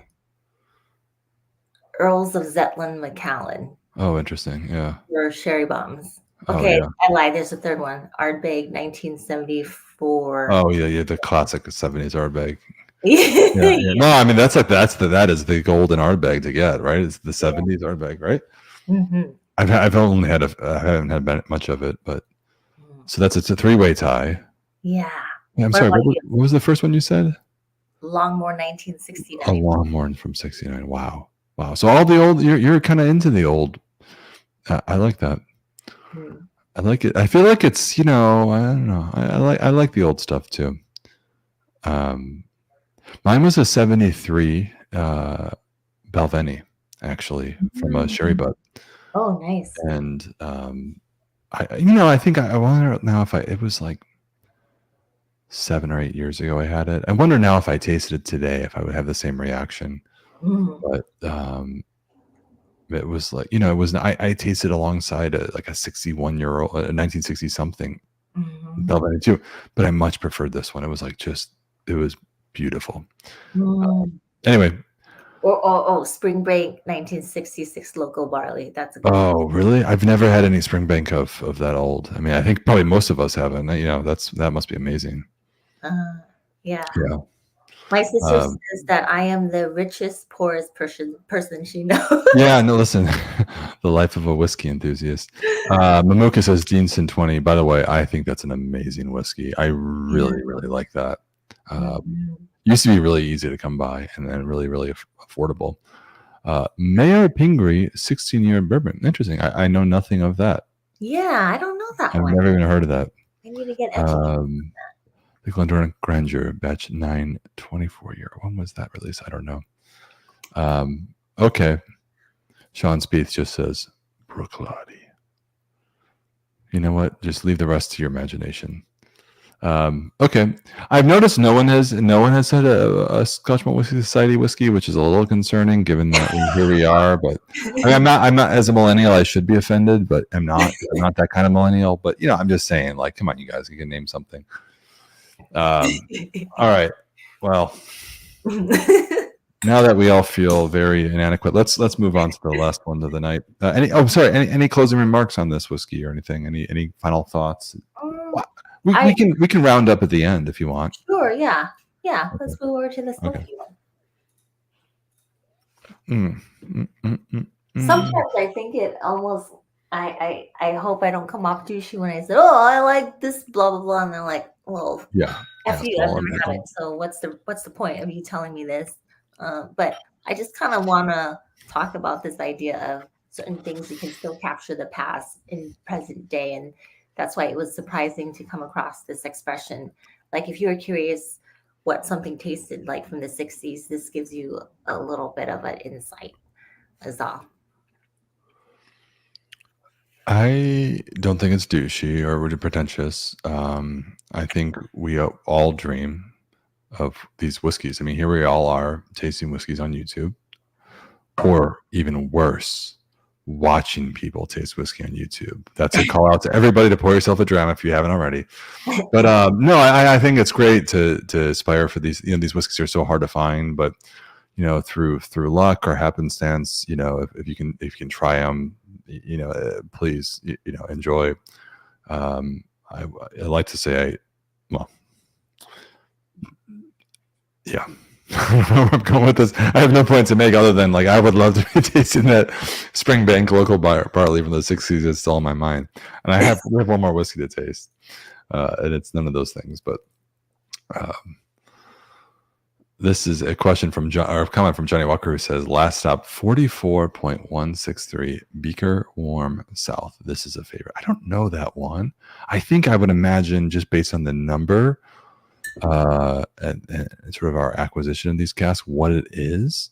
Earls of Zetland Macallan. Oh, interesting. Yeah. Or sherry bombs. Okay, I lied. There's a third one. Ardbeg 1974. Oh yeah, the classic 70s Ardbeg. Yeah. No, I mean that is the golden Ardbeg to get, right? It's the 70s Ardbeg, right? I haven't had much of it, but so it's a three-way tie. Yeah. I'm sorry. What was the first one you said? Longmore 1969. A Longmore from 69. Wow. So all the old, you're kind of into the old. I like that. I like it. I feel like it's, I don't know. I like the old stuff too. Mine was a 73 Balvenie, actually, from a sherry butt. Oh, nice. And I think I wonder now if it was like 7 or 8 years ago I had it. I wonder now if I tasted it today if I would have the same reaction. But it was like, you know, it was, I tasted alongside like a 61-year-old, a 1960 something Belvedere too, but I much preferred this one. It was like it was beautiful. Anyway. Spring Break 1966 local barley. That's a good one. Really? I've never had any Springbank of that old. I mean, I think probably most of us haven't. You know, that must be amazing. Yeah. My sister says that I am the richest, poorest person she knows. Yeah, no, listen, the life of a whiskey enthusiast. Mamuka says Deanson 20. By the way, I think that's an amazing whiskey. I really, really like that. Used to be really easy to come by and then really, really affordable. Mayor Pingree 16-year bourbon. Interesting. I know nothing of that. Yeah, I don't know that I've one. never even heard of that. I need to get educated. The Glendronach Grandeur batch 9 24-year. When was that released? I don't know. Okay. Sean Spieth just says Brooklady. You know what? Just leave the rest to your imagination. Okay. I've noticed no one has said a Scotch Malt Whisky Society whiskey, which is a little concerning given that here we are. But I mean, I'm not as a millennial, I should be offended, but I'm not that kind of millennial. But you know, I'm just saying, like, come on, you guys, you can name something. All right. Well, now that we all feel very inadequate, let's move on to the last one of the night. Any closing remarks on this whiskey or anything? Any final thoughts? We can round up at the end if you want. Sure. Yeah. Okay. Let's move over to the smoky one. Sometimes I think it almost. I hope I don't come off douchey when I say, "Oh, I like this," blah blah blah, and they're like, "Well, F you, I've never had it. So what's the point of you telling me this?" But I just kind of want to talk about this idea of certain things you can still capture the past in present day, and that's why it was surprising to come across this expression. Like, if you were curious what something tasted like from the 60s, this gives you a little bit of an insight, is all. I don't think it's douchey or really pretentious. I think we all dream of these whiskeys. I mean, here we all are tasting whiskeys on YouTube, or even worse, watching people taste whiskey on YouTube. That's a call out to everybody to pour yourself a dram if you haven't already. But no, I think it's great to aspire for these. You know, these whiskeys are so hard to find, but you know, through luck or happenstance, you know, if you can try them, you know, please, you know, enjoy. I like to say, yeah. I don't know where I'm going with this. I have no point to make other than, like, I would love to be tasting that Springbank local barley from the 60s. It's still in my mind, and we have one more whiskey to taste, and it's none of those things. But this is a question from John, or a comment from Johnny Walker, who says, "Last stop 44.163 Beaker Warm South. This is a favorite." I don't know that one. I think I would imagine, just based on the number and sort of our acquisition of these casks, what it is.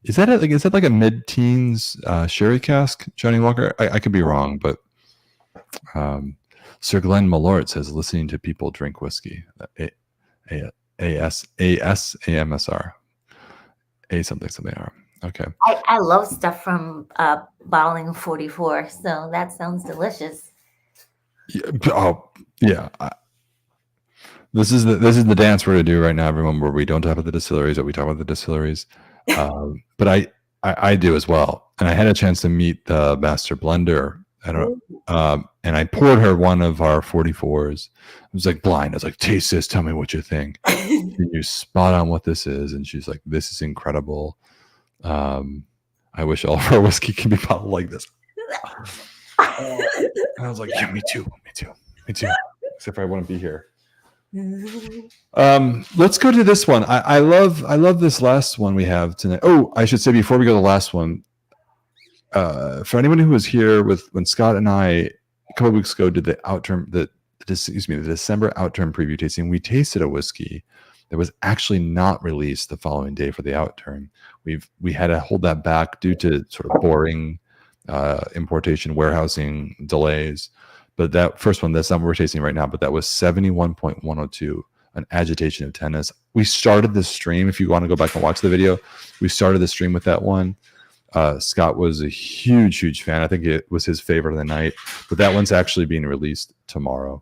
Is that like a mid-teens sherry cask, Johnny Walker? I could be wrong, but Sir Glenn Malort says, "Listening to people drink whiskey." ASAMSR. A something R. Okay. I love stuff from bottling 44, so that sounds delicious. Yeah. This is the dance we're going to do right now, everyone, where we don't talk about the distilleries, but we talk about the distilleries. But I do as well. And I had a chance to meet the master blender. And I poured her one of our 44s. I was like blind. I was like, "Taste this. Tell me what you think." And you're spot on what this is. And she's like, "This is incredible. I wish all of our whiskey can be bottled like this." And I was like, "Yeah, me too. Except for I wouldn't be here." Let's go to this one. I love this last one we have tonight. Oh, I should say, before we go to the last one, for anyone who was here when Scott and I a couple of weeks ago did the Outturn, the December Outturn preview tasting, we tasted a whiskey that was actually not released the following day for the Outturn. We had to hold that back due to sort of boring importation, warehousing delays. But that first one, that's not what we're tasting right now, but that was 71.102, an agitation of tennis. We started the stream, if you want to go back and watch the video, we started the stream with that one. Scott was a huge fan. I think it was his favorite of the night, but that one's actually being released tomorrow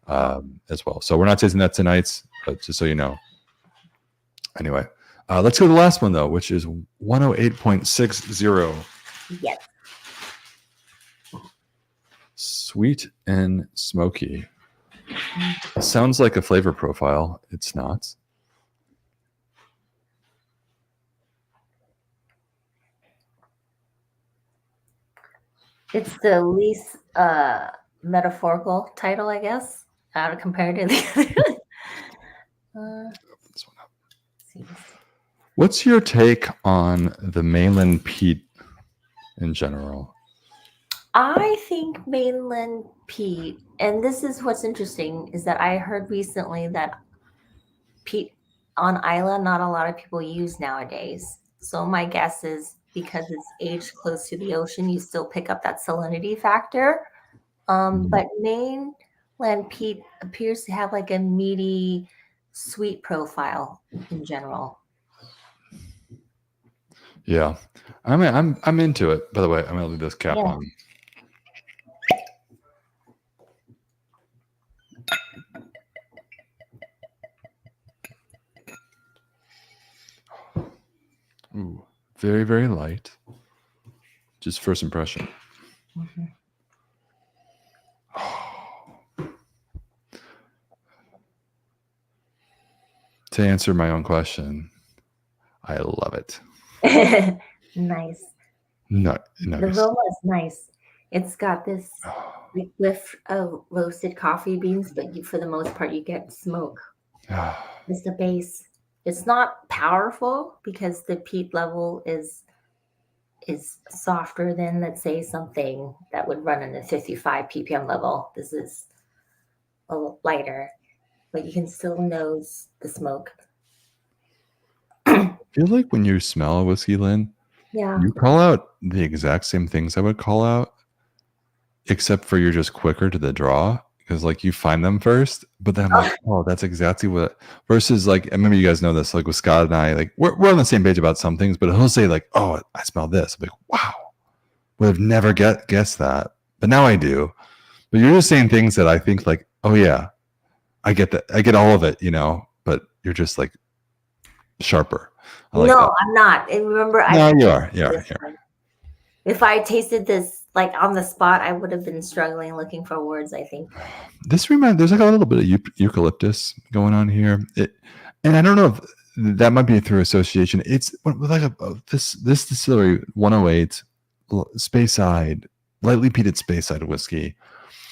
as well. So we're not tasting that tonight, but just so you know. Anyway, let's go to the last one though, which is 108.60. Yes. Sweet and smoky. Sounds like a flavor profile. It's not. It's the least metaphorical title, I guess, compared to the other. This one up. What's your take on the mainland peat in general? I think mainland peat, and this is what's interesting, is that I heard recently that peat on Isla, not a lot of people use nowadays. So my guess is because it's aged close to the ocean, you still pick up that salinity factor. But mainland peat appears to have like a meaty, sweet profile in general. Yeah, I'm into it. By the way, I'm gonna leave this cap on. Ooh, very light. Just first impression. Mm-hmm. To answer my own question, I love it. Nice. Nice. The aroma is nice. It's got this whiff of roasted coffee beans, but for the most part, you get smoke. It's the base. It's not powerful because the peat level is softer than, let's say, something that would run in the 55 ppm level. This is a little lighter, but you can still nose the smoke. I feel like when you smell a whiskey, Lynn, you call out the exact same things I would call out, except for you're just quicker to the draw because like you find them first. But then I'm like, oh, that's exactly what. Versus like, I remember you guys know this. Like with Scott and I, like we're on the same page about some things, but he'll say like, oh, I smell this. I'm like, wow, would have never guessed that, but now I do. But you're just saying things that I think like, oh yeah, I get that. I get all of it, you know. But you're just like sharper. Like no, that. I'm not. And remember, no, you are. If I tasted this like on the spot, I would have been struggling looking for words. I think this there's like a little bit of eucalyptus going on here, and I don't know if that might be through association. It's like this distillery 108 Speyside, lightly peated Speyside whiskey.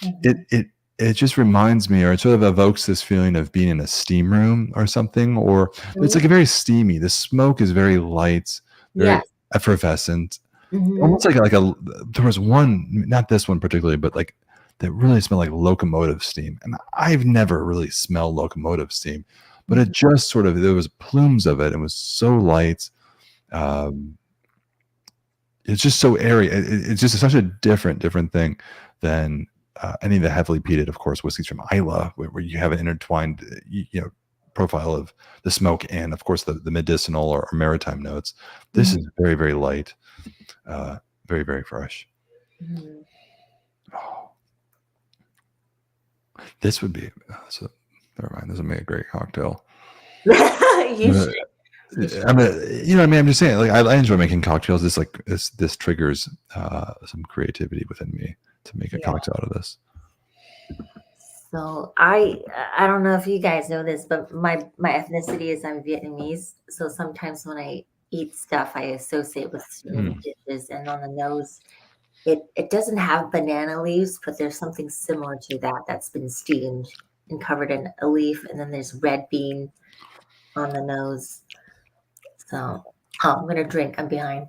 Mm-hmm. It just reminds me, or it sort of evokes this feeling of being in a steam room or something, or it's like a very steamy. The smoke is very light, very effervescent, almost like there was one, not this one particularly, but like that really smelled like locomotive steam. And I've never really smelled locomotive steam, but it just sort of, there was plumes of it. It was so light. It's just so airy. It's just such a different thing than any of the heavily peated, of course, whiskeys from Isla, where you have an intertwined, profile of the smoke and, of course, the medicinal or maritime notes. This is very light, very fresh. Oh. This would be never mind. This would make a great cocktail. You should. I mean, I'm just saying, like I enjoy making cocktails. This triggers some creativity within me to make a cocktail out of this. So I don't know if you guys know this, but my ethnicity is I'm Vietnamese. So sometimes when I eat stuff, I associate with certain dishes, and on the nose, it doesn't have banana leaves, but there's something similar to that that's been steamed and covered in a leaf, and then there's red bean on the nose. So I'm gonna drink. I'm behind.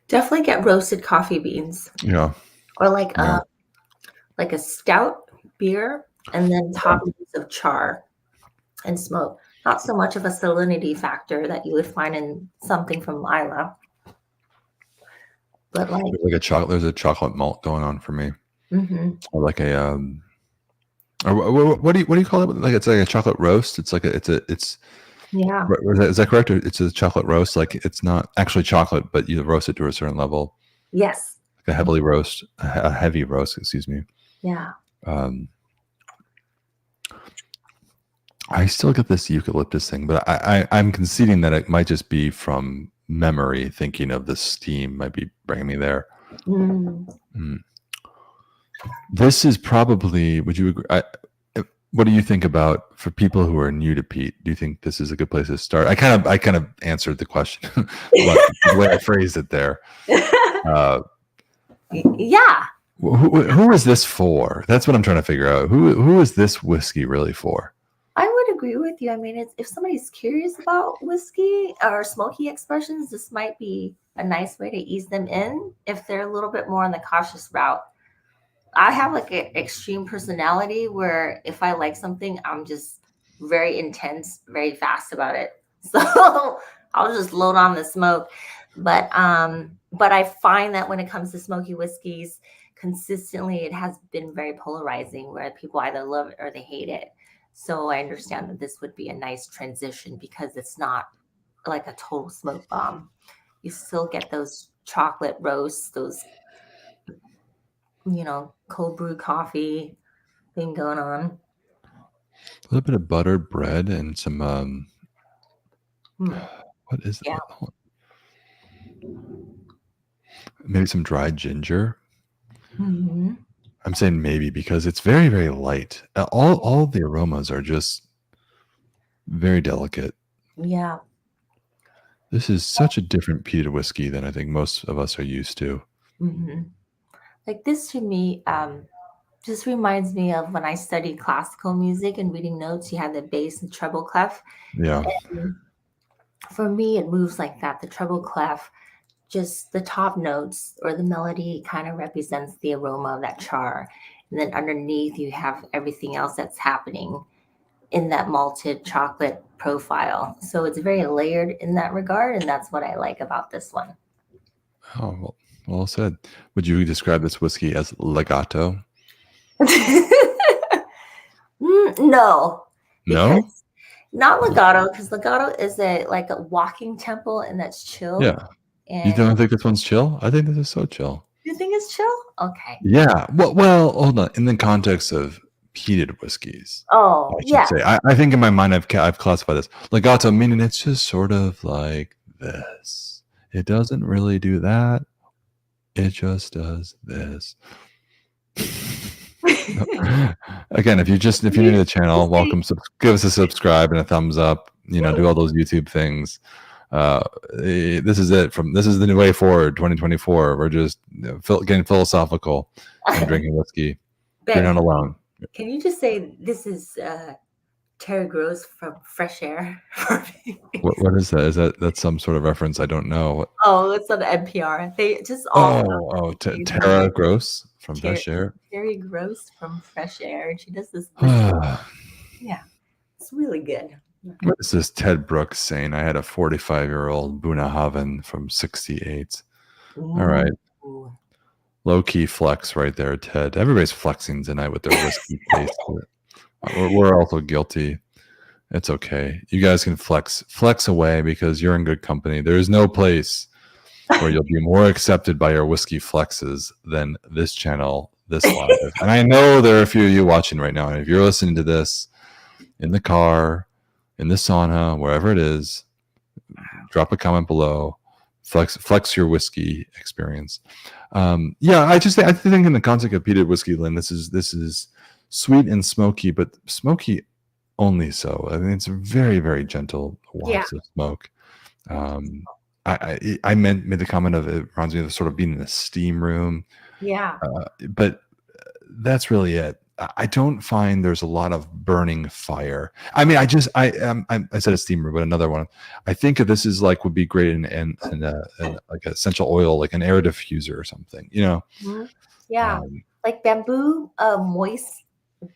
Definitely get roasted coffee beans. Yeah. Or like a stout beer, and then toppings of char and smoke. Not so much of a salinity factor that you would find in something from Isla. But like there's a chocolate malt going on for me. Mm-hmm. Or like a Or what do you call it? Like it's like a chocolate roast. It's like it's Yeah. is that correct? Or it's a chocolate roast. Like it's not actually chocolate, but you roast it to a certain level. Yes. Like a heavy roast. Excuse me. Yeah. Um, I still get this eucalyptus thing, but I'm conceding that it might just be from memory. Thinking of the steam might be bringing me there. Mm. Mm. This is probably. Would you agree? What do you think about for people who are new to peat? Do you think this is a good place to start? I kind of answered the question, but the way I phrased it there. Yeah. Who is this for? That's what I'm trying to figure out. Who is this whiskey really for? I would agree with you. I mean, if somebody's curious about whiskey or smoky expressions, this might be a nice way to ease them in if they're a little bit more on the cautious route. I have like an extreme personality where if I like something, I'm just very intense, very fast about it. So I'll just load on the smoke. But I find that when it comes to smoky whiskeys, consistently it has been very polarizing where people either love it or they hate it. So I understand that this would be a nice transition because it's not like a total smoke bomb. You still get those chocolate roasts, those cold brew coffee thing going on. A little bit of buttered bread and some Hmm. what is Yeah. maybe some dried ginger. Hmm. I'm saying maybe because it's very very light. All the aromas are just very delicate. Yeah. This is such a different peated whiskey than I think most of us are used to. Hmm. Like this to me, just reminds me of when I studied classical music and reading notes. You had the bass and treble clef. Yeah. And for me, it moves like that. The treble clef, just the top notes or the melody kind of represents the aroma of that char. And then underneath, you have everything else that's happening in that malted chocolate profile. So it's very layered in that regard. And that's what I like about this one. Oh, well said. Would you describe this whiskey as legato? No, No? because not legato, because legato is a like a walking tempo and that's chill. Yeah. You And don't think this one's chill? I think this is so chill. you think it's chill? Okay. Yeah. Well, hold on. In the context of peated whiskeys, I Oh, should yeah. say. I think in my mind I've classified this legato, meaning it's just sort of like this. It doesn't really do that. It just does this. Again, if you're new to the channel, welcome. Give us a subscribe and a thumbs up. Do all those YouTube things. This is it. This is the new way forward. 2024. We're just getting philosophical and drinking whiskey. You're Ben, not alone. can you just say this is Terry Gross from Fresh Air? What is that? That's some sort of reference? I don't know. Oh, it's on NPR. They just all Tara Gross from Terry, Fresh Air. Terry Gross from Fresh Air, and she does this whiskey. Yeah, it's really good. What is this Ted Brooks saying? I had a 45-year-old Bunnahabhain from 68. All right. Ooh. Low key flex right there, Ted. Everybody's flexing tonight with their whiskey taste. We're also guilty. It's okay. You guys can flex away because you're in good company. There is no place where you'll be more accepted by your whiskey flexes than this channel, this live. And I know there are a few of you watching right now. And if you're listening to this in the car, in the sauna, wherever it is, drop a comment below. Flex your whiskey experience. I think in the context of peated whiskey, Lynn, this is sweet and smoky, but smoky only so. I mean, it's a very very gentle wafts of smoke. I made the comment of it reminds me of sort of being in a steam room. Yeah. But that's really it. I don't find there's a lot of burning fire. I mean, I said a steam room, but another one. I think of this is like would be great in like essential oil, like an air diffuser or something. Mm-hmm. Yeah, like bamboo, moist.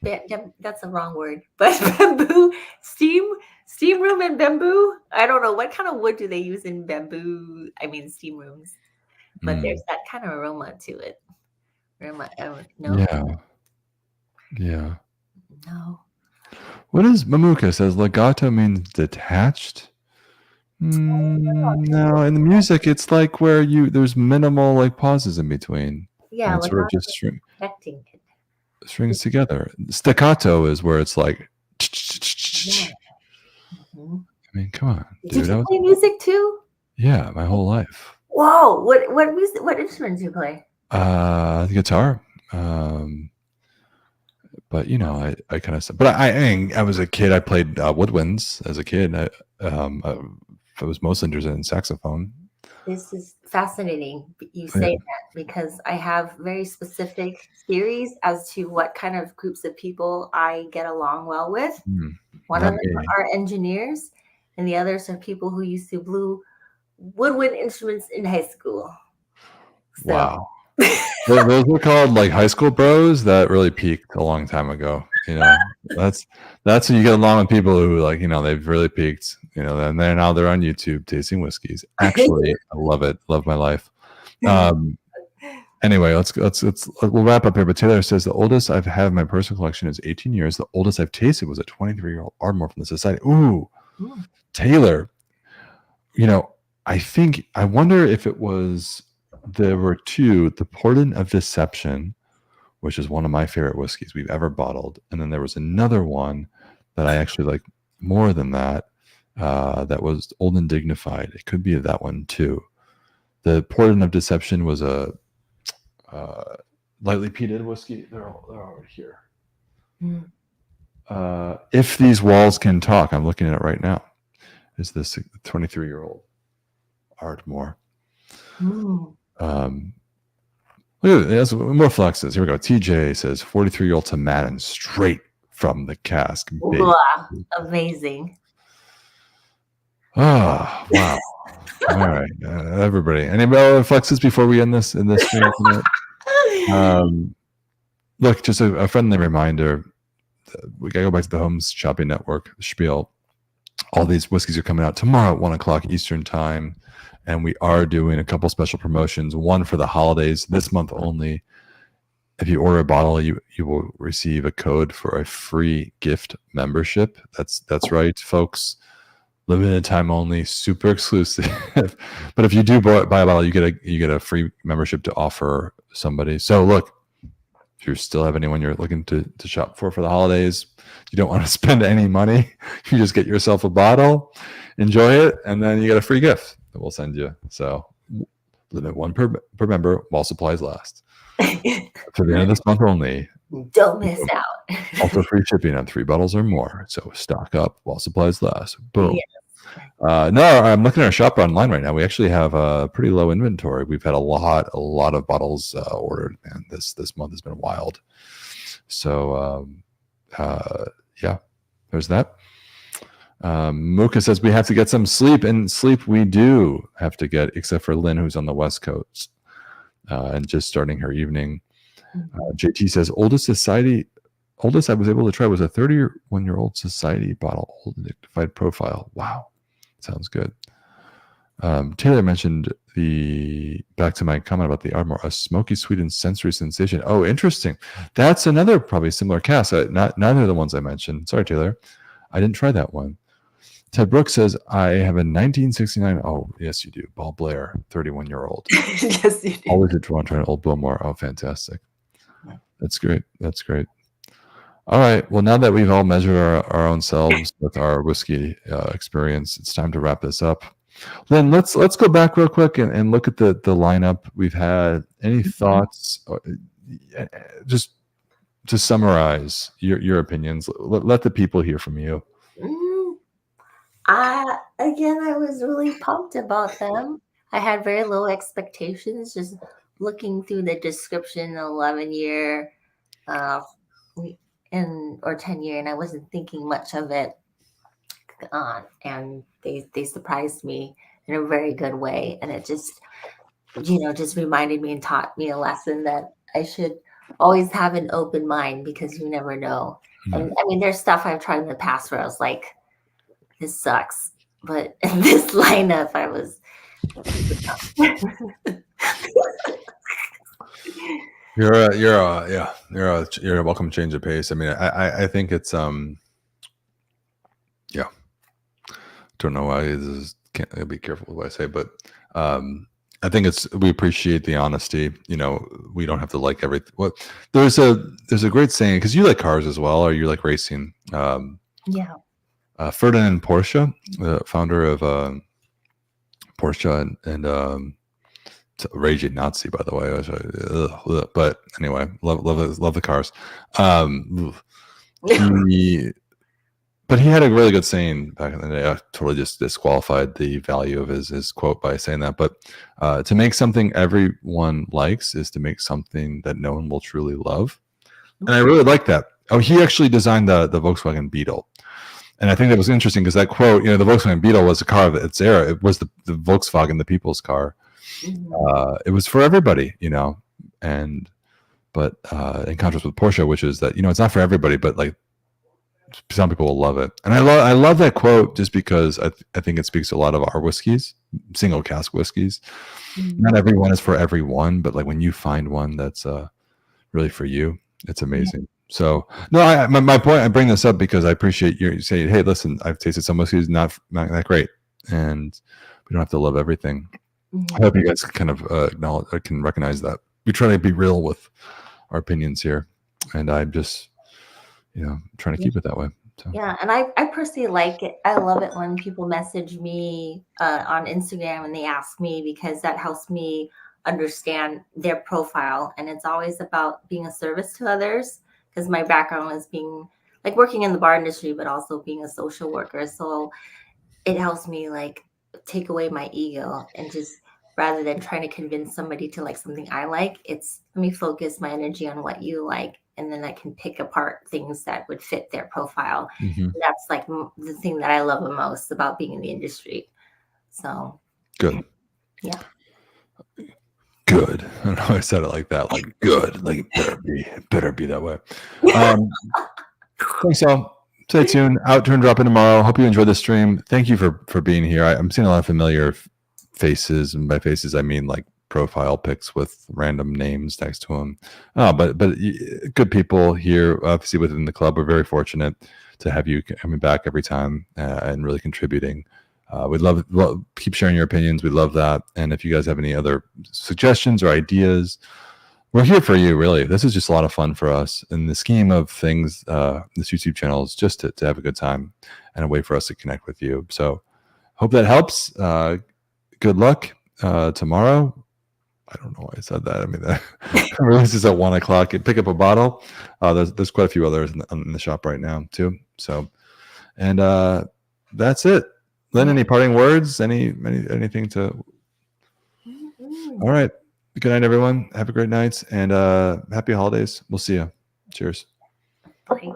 That's the wrong word, but bamboo steam room and bamboo. I don't know what kind of wood do they use in bamboo. I mean, steam rooms, but there's that kind of aroma to it. Aroma, no. Yeah. No. What is Mamuka says? Legato means detached. No, in the music, it's like where there's minimal like pauses in between, and Yeah, it sort of legato just is connecting. strings together. Staccato is where it's like. Yeah. Mhm. I mean, come on, Did dude. you play music too? Yeah, my whole life. Whoa! What music? What instruments do you play? The guitar. But I kind of. But I was a kid. I played woodwinds as a kid. I was most interested in saxophone. This is fascinating. You Yeah. say that because I have very specific theories as to what kind of groups of people I get along well with. One of Not them me. are engineers, and the others are people who used to blow woodwind instruments in high school. So Wow. Those were called like high school bros that really peaked a long time ago. That's when you get along with people who they've really peaked. And they're on YouTube tasting whiskeys. Actually, I love it. Love my life. Anyway, we'll wrap up here. But Taylor says the oldest I've had in my personal collection is 18 years. The oldest I've tasted was a 23-year-old Ardmore from the Society. Ooh, Taylor. I wonder if it was. There were two: the Portland of Deception, which is one of my favorite whiskeys we've ever bottled, and then there was another one that I actually like more than that. That was Old and Dignified. It could be that one too. The Portland of Deception was a lightly peated whiskey. They're over here. If These Walls Can Talk, I'm looking at it right now. Is this 23-year-old Ardmore? Look at it, more flexes. Here we go. TJ says 43-year-old to Madden, straight from the cask. Amazing. Oh, wow. All right, everybody. Any other flexes before we end this stream tonight? Look, just a friendly reminder. We gotta go back to the Homes Shopping Network spiel. All these whiskeys are coming out tomorrow at 1:00 Eastern time, and we are doing a couple special promotions. One for the holidays this month only. If you order a bottle, you will receive a code for a free gift membership. That's right, folks. Limited time only, super exclusive. But if you do buy a bottle, you get a free membership to offer somebody. So look, if you still have anyone you're looking to shop for the holidays, you don't want to spend any money, you just get yourself a bottle, enjoy it, and then you get a free gift that we'll send you. So limit one per member while supplies last. For the end of this month only. Don't miss out. Also free shipping on 3 bottles or more. So stock up while supplies last. Boom. Yes. No, I'm looking at our shop online right now. We actually have a pretty low inventory. We've had a lot of bottles ordered, and this month has been wild. So yeah, there's that. Muka says we have to get some sleep, and sleep we do have to get, except for Lynn, who's on the West Coast and just starting her evening. JT says oldest I was able to try was a 31-year-old Society bottle, Old and Dignified profile. Wow, sounds good. Taylor mentioned back to my comment about the Ardmore, a smoky, sweet, and sensory sensation. Oh, interesting. That's another probably similar cask. Neither of the ones I mentioned. Sorry, Taylor, I didn't try that one. Ted Brooks says I have a 1969. Oh, yes, you do. Ball Blair, 31-year-old. Yes, you do. Always a draw trying Old Bowmore. Oh, fantastic. That's great. That's great. All right. Well, now that we've all measured our own selves with our whiskey experience, it's time to wrap this up. Then let's go back real quick and look at the lineup we've had. Any thoughts? Just to summarize your opinions. Let the people hear from you. Again, I was really pumped about them. I had very low expectations. Just looking through the description, 11-year, or 10-year, and I wasn't thinking much of it. And they surprised me in a very good way, and it just reminded me and taught me a lesson that I should always have an open mind, because you never know. And I mean, there's stuff I've tried in the past where I was like, this sucks, but in this lineup I was You're a welcome change of pace. I mean, I think it's yeah. Don't know why this is, can't be careful with what I say, but I think we appreciate the honesty. You know, we don't have to like everything. What there's a great saying, because you like cars as well, or you like racing. Yeah. Ferdinand Porsche, the founder of Porsche and raging Nazi, by the way. But anyway, love the cars. But he had a really good saying back in the day. I totally just disqualified the value of his quote by saying that. But to make something everyone likes is to make something that no one will truly love. And I really like that. Oh, he actually designed the Volkswagen Beetle. And I think that was interesting because that quote, the Volkswagen Beetle was a car of its era. It was the Volkswagen, the people's car. It was for everybody, but in contrast with Porsche, which is that, it's not for everybody, but like, some people will love it. And I love that quote just because I think it speaks to a lot of our whiskeys, single cask whiskeys. Not everyone is for everyone, but like when you find one that's really for you, it's amazing. Yeah. So no, my point, I bring this up because I appreciate you saying, hey, listen, I've tasted some whiskeys, not that great, and we don't have to love everything. I hope you guys kind of acknowledge, can recognize that. We try to be real with our opinions here, and I'm just trying to keep it that way. So. Yeah, and I personally like it. I love it when people message me on Instagram and they ask me, because that helps me understand their profile. And it's always about being a service to others, because my background was being like working in the bar industry, but also being a social worker. So it helps me like take away my ego and just, rather than trying to convince somebody to like something I like, it's let me focus my energy on what you like, and then I can pick apart things that would fit their profile. That's like the thing that I love the most about being in the industry. So good. Yeah. Good. I don't know why I said it like that. Like good. Like it better be that way. Thanks all. Stay tuned. Outturn dropping tomorrow. Hope you enjoyed the stream. Thank you for being here. I'm seeing a lot of familiar faces, and by faces I mean like profile pics with random names next to them. But good people here, obviously within the club. We're very fortunate to have you coming back every time and really contributing. We'd love keep sharing your opinions. We love that. And if you guys have any other suggestions or ideas, we're here for you. Really, this is just a lot of fun for us. In the scheme of things, this YouTube channel is just to have a good time and a way for us to connect with you. So hope that helps. Good luck tomorrow. I don't know why I said that. I mean, that releases at 1 o'clock. Pick up a bottle. There's quite a few others in the shop right now too. So, and that's it. Lynn, any parting words? Anything to? All right. Good night, everyone. Have a great night and happy holidays. We'll see you. Cheers. Bye.